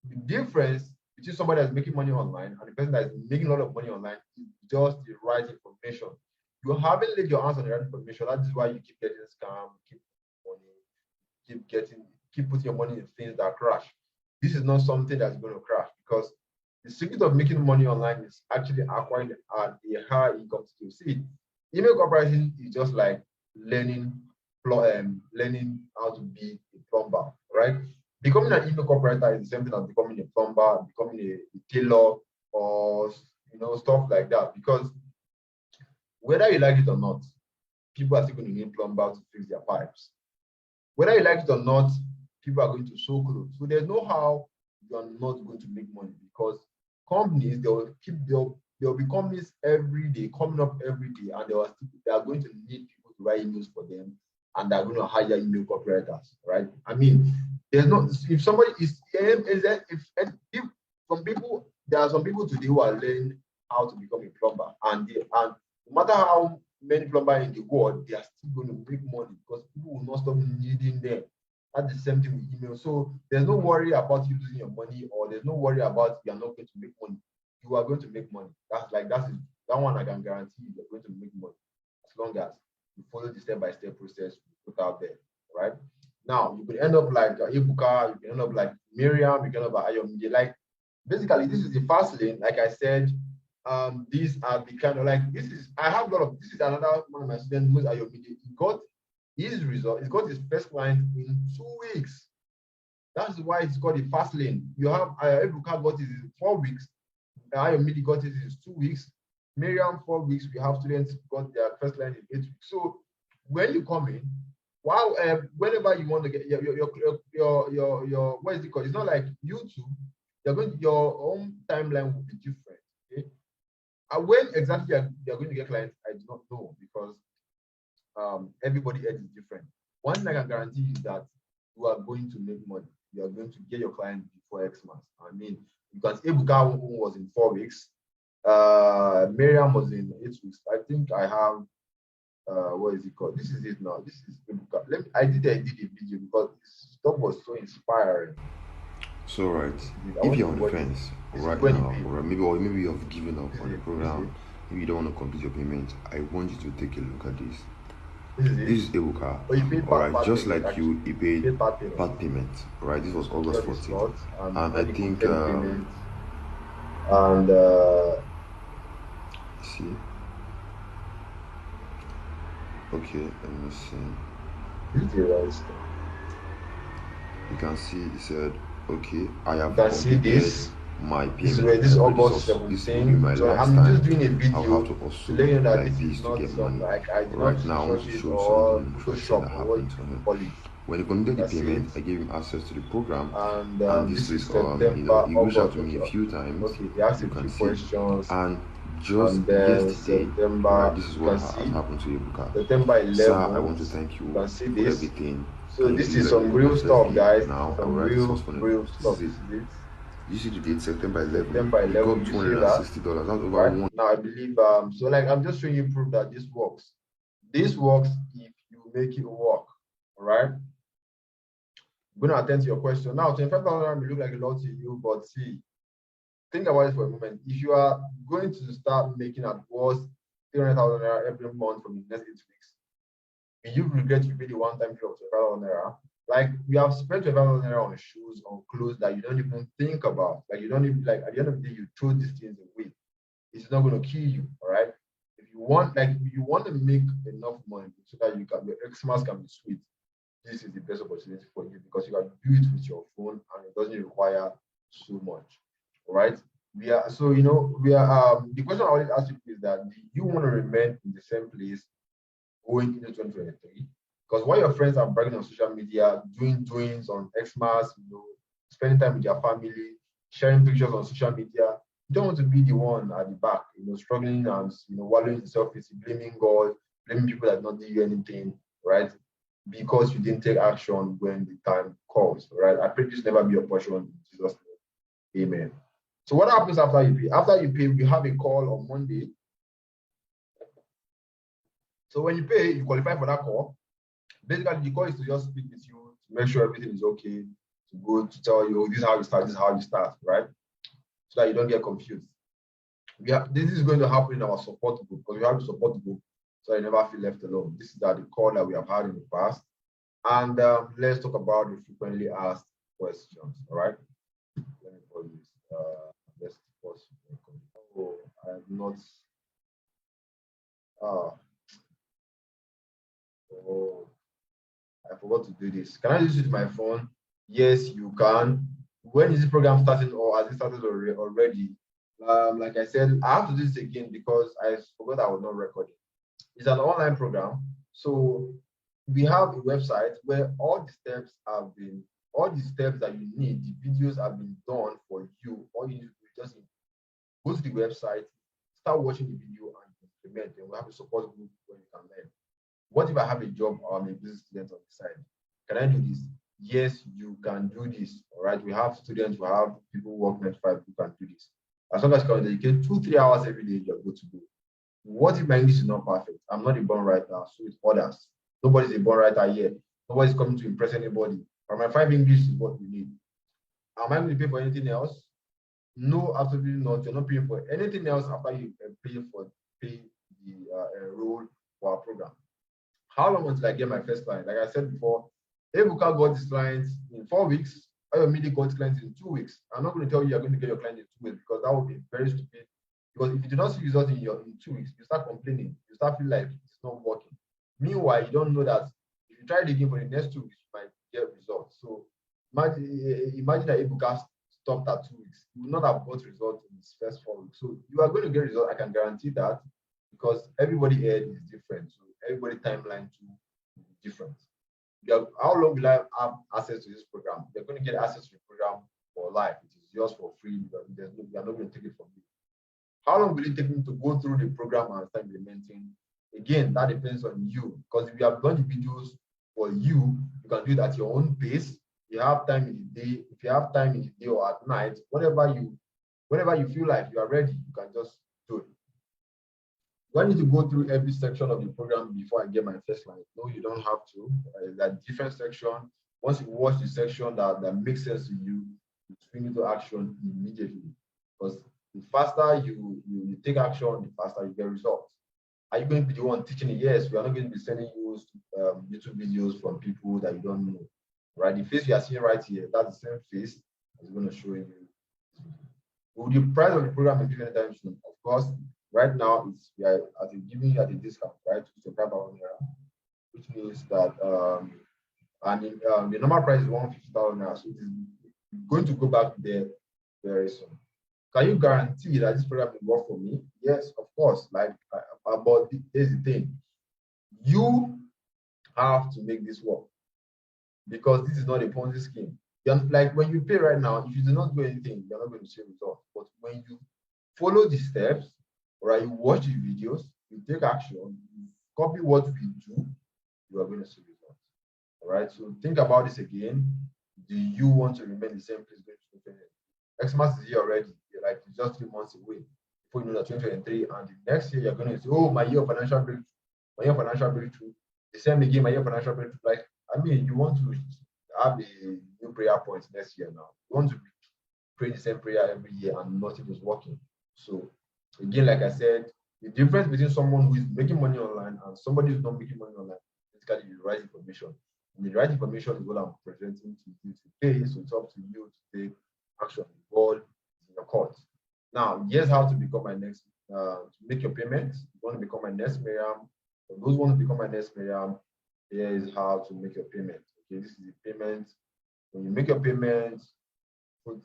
the difference between somebody that's making money online and the person that's making a lot of money online is just the right information. You haven't laid your hands on the right information. That is why you keep getting scammed, keep putting your money in things that crash. This is not something that's going to crash, because the secret of making money online is actually acquiring a high income skill. See, email copywriting is just like learning how to be a plumber, right? Becoming an email copywriter is the same thing as becoming a plumber, becoming a tailor, or stuff like that. Because whether you like it or not, people are still going to need plumbers to fix their pipes. Whether you like it or not, people are going to sew clothes. So there's no how you are not going to make money, because companies, there will be companies every day coming up every day, and they are going to need people to write emails for them, and they're going to hire email copywriters, right? I mean, there's no, if somebody is if some people, there are some people today who are learning how to become a plumber, and no matter how many plumbers in the world, they are still going to make money, because people will not stop needing them. That's the same thing with email. So there's no worry about you losing your money, or there's no worry about you're not going to make money. You are going to make money. That one I can guarantee you, you're going to make money, as long as you follow the step-by-step process we put out there, right? Now, you could end up like Ibuka, you can end up like Miriam, you can end up like Ayomide. Like, basically, this is the fast lane. Like I said, these are the kind of, like, this is another one of my students who's Ayomide. He got his result, he's got his first client in 2 weeks. That's why it's called the fast lane. You have Ibuka got it in 4 weeks, Ayomide got it in 2 weeks, Miriam 4 weeks. We have students got their first client in 8 weeks. So when you come in, whenever you want to get your what is it called? It's not like YouTube. Your own timeline will be different. Okay? And when exactly you're going to get clients, I do not know, because everybody else is different. One thing I can guarantee is that you are going to make money. You are going to get your client before Xmas. I mean, because Ebuka was in 4 weeks, Miriam was in 8 weeks. I think I have what is it called? This is it now. This is Ebuka. I did a video because this stuff was so inspiring. So right, if you're on the fence right now, or maybe you've given up on the program, maybe you don't want to complete your payment, I want you to take a look at this. This is Ebuka. Alright, just like you paid part payment. Right, this was August 14th. I think see. Okay, let me see. You can see it said, okay, I have completed my payment. This is August 17th. So I'm just doing a video to let you know that this is not some like I did not now screenshot it or Photoshop or what you call it. When you completed the payment, I gave him access to the program, and this is September, he reached out August. to me a few times. Okay, he asked a few questions, and just and then yesterday, September, this is you what can has see happened to Ebuka. September 11th. Sir, I want to thank you can see for this. everything. So this is some real stuff, guys. Now Some real stuff. This is it. You see the date, September 11th. September 11th. You see that? $260. That's over right? one. Now I believe so like I'm just showing you proof that this works. This works if you make it work. All right. I'm going to attend to your question. Now, 25,000 may look like a lot to you, but see, think about it for a moment. If you are going to start making at worst 300,000 every month from the next 8 weeks, and you regret you pay the one-time fee of 25,000. Like we have spent 25,000 on shoes, on clothes that you don't even think about. Like you don't even like at the end of the day, you throw these things away. It's not going to kill you, all right? If you want to make enough money so that your Xmas can be sweet, this is the best opportunity for you because you can do it with your phone and it doesn't require so much. All right. The question I always ask you is that do you want to remain in the same place going into 2023? Because while your friends are bragging on social media, doing doings on Xmas, spending time with your family, sharing pictures on social media, you don't want to be the one at the back, struggling and wallowing in self-pity, blaming God, blaming people that did not do you anything, right? Because you didn't take action when the time calls, right? I pray this never be your portion in Jesus' name. Amen. So what happens after you pay? After you pay, we have a call on Monday. So when you pay, you qualify for that call. Basically, the call is to just speak with you, to make sure everything is okay, to tell you, this is how you start, right? So that you don't get confused. This is going to happen in our support group because we have a support group, so you never feel left alone. This is the call that we have had in the past. And let's talk about the frequently asked questions, all right? Let me pause this. Let's pause. Oh, I have not. I forgot to do this. Can I use it with my phone? Yes, you can. When is the program starting or has it started already? Like I said, I have to do this again because I forgot I was not recording. It's an online program. So we have a website where all the steps that you need, the videos have been done for you. All you need to do is just go to the website, start watching the video and implement. And we have a support group where you can learn. What if I have a job or I'm a business student on the side? Can I do this? Yes, you can do this. All right. We have students who have people who work 9 to 5 who can do this. As long as you can dedicate 2-3 hours every day, you're good to go. What if my English is not perfect? I'm not a born writer, so it's others. Nobody's a born writer here. Nobody's coming to impress anybody. But my 5 English is what we need. Am I going to pay for anything else? No, absolutely not. You're not paying for anything else after you pay the enroll for our program. How long until I get my first client? Like I said before, Ebuka got his clients in 4 weeks. Ayomide got his clients in 2 weeks. I'm not going to tell you you're going to get your client in 2 weeks because that would be very stupid. Because if you do not see results in 2 weeks, you start complaining. You start feeling like it's not working. Meanwhile, you don't know that if you try it again for the next 2 weeks, you might get results. So imagine that Ebuka stopped at 2 weeks. You will not have got results in his first 4 weeks. So you are going to get results. I can guarantee that because everybody here is different. So everybody timeline too is different. How long will I have access to this program? You're going to get access to the program for life. It is yours for free. You're not going to take it from me. How long will it take me to go through the program and start implementing? Again, that depends on you. Because if you have done the videos for you, you can do it at your own pace. You have time in the day. If you have time in the day or at night, whenever you feel like you are ready, you can just do it. Do I need to go through every section of the program before I get my first client? No, you don't have to. That different section. Once you watch the section that makes sense to you, you swing into action immediately. Because the faster you take action, the faster you get results. Are you going to be the one teaching it? Yes, we are not going to be sending you YouTube videos from people that you don't know. Right? The face you are seeing right here, that's the same face as going to show you. Will the price of the program increase anytime soon? Of course. Right now, we are giving you at a discount, right? To naira, which means that the normal price is 150,000 naira, so it is going to go back there very soon. Can you guarantee that this program will work for me? Yes, of course. But here's the thing. You have to make this work because this is not a Ponzi scheme. Like when you pay right now, if you do not do anything, you're not going to see results. But when you follow the steps, right, you watch the videos, you take action, you copy what we do, you are going to see results. All right. So think about this again. Do you want to remain the same place going to Xmas is here already. Like it's just 3 months away. Before you know that 2023, and the next year you're going to say, "Oh, my year of financial breakthrough, my year of financial breakthrough." The same again, my year of financial breakthrough. Like, I mean, you want to have a new prayer point next year now. You want to pray the same prayer every year and nothing is working. So again, like I said, the difference between someone who is making money online and somebody who's not making money online is basically the right information. And the right information is what I'm presenting to you today. So it's up to you to take action. The ball is in your court. Now, here's how to become my next, to make your payments. You want to become my next Miriam. For those who want to become my next Miriam, here is how to make your payment. Okay, this is the payment. When you make your payment, put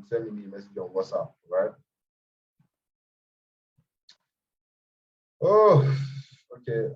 send me a message on WhatsApp, right? Oh, okay.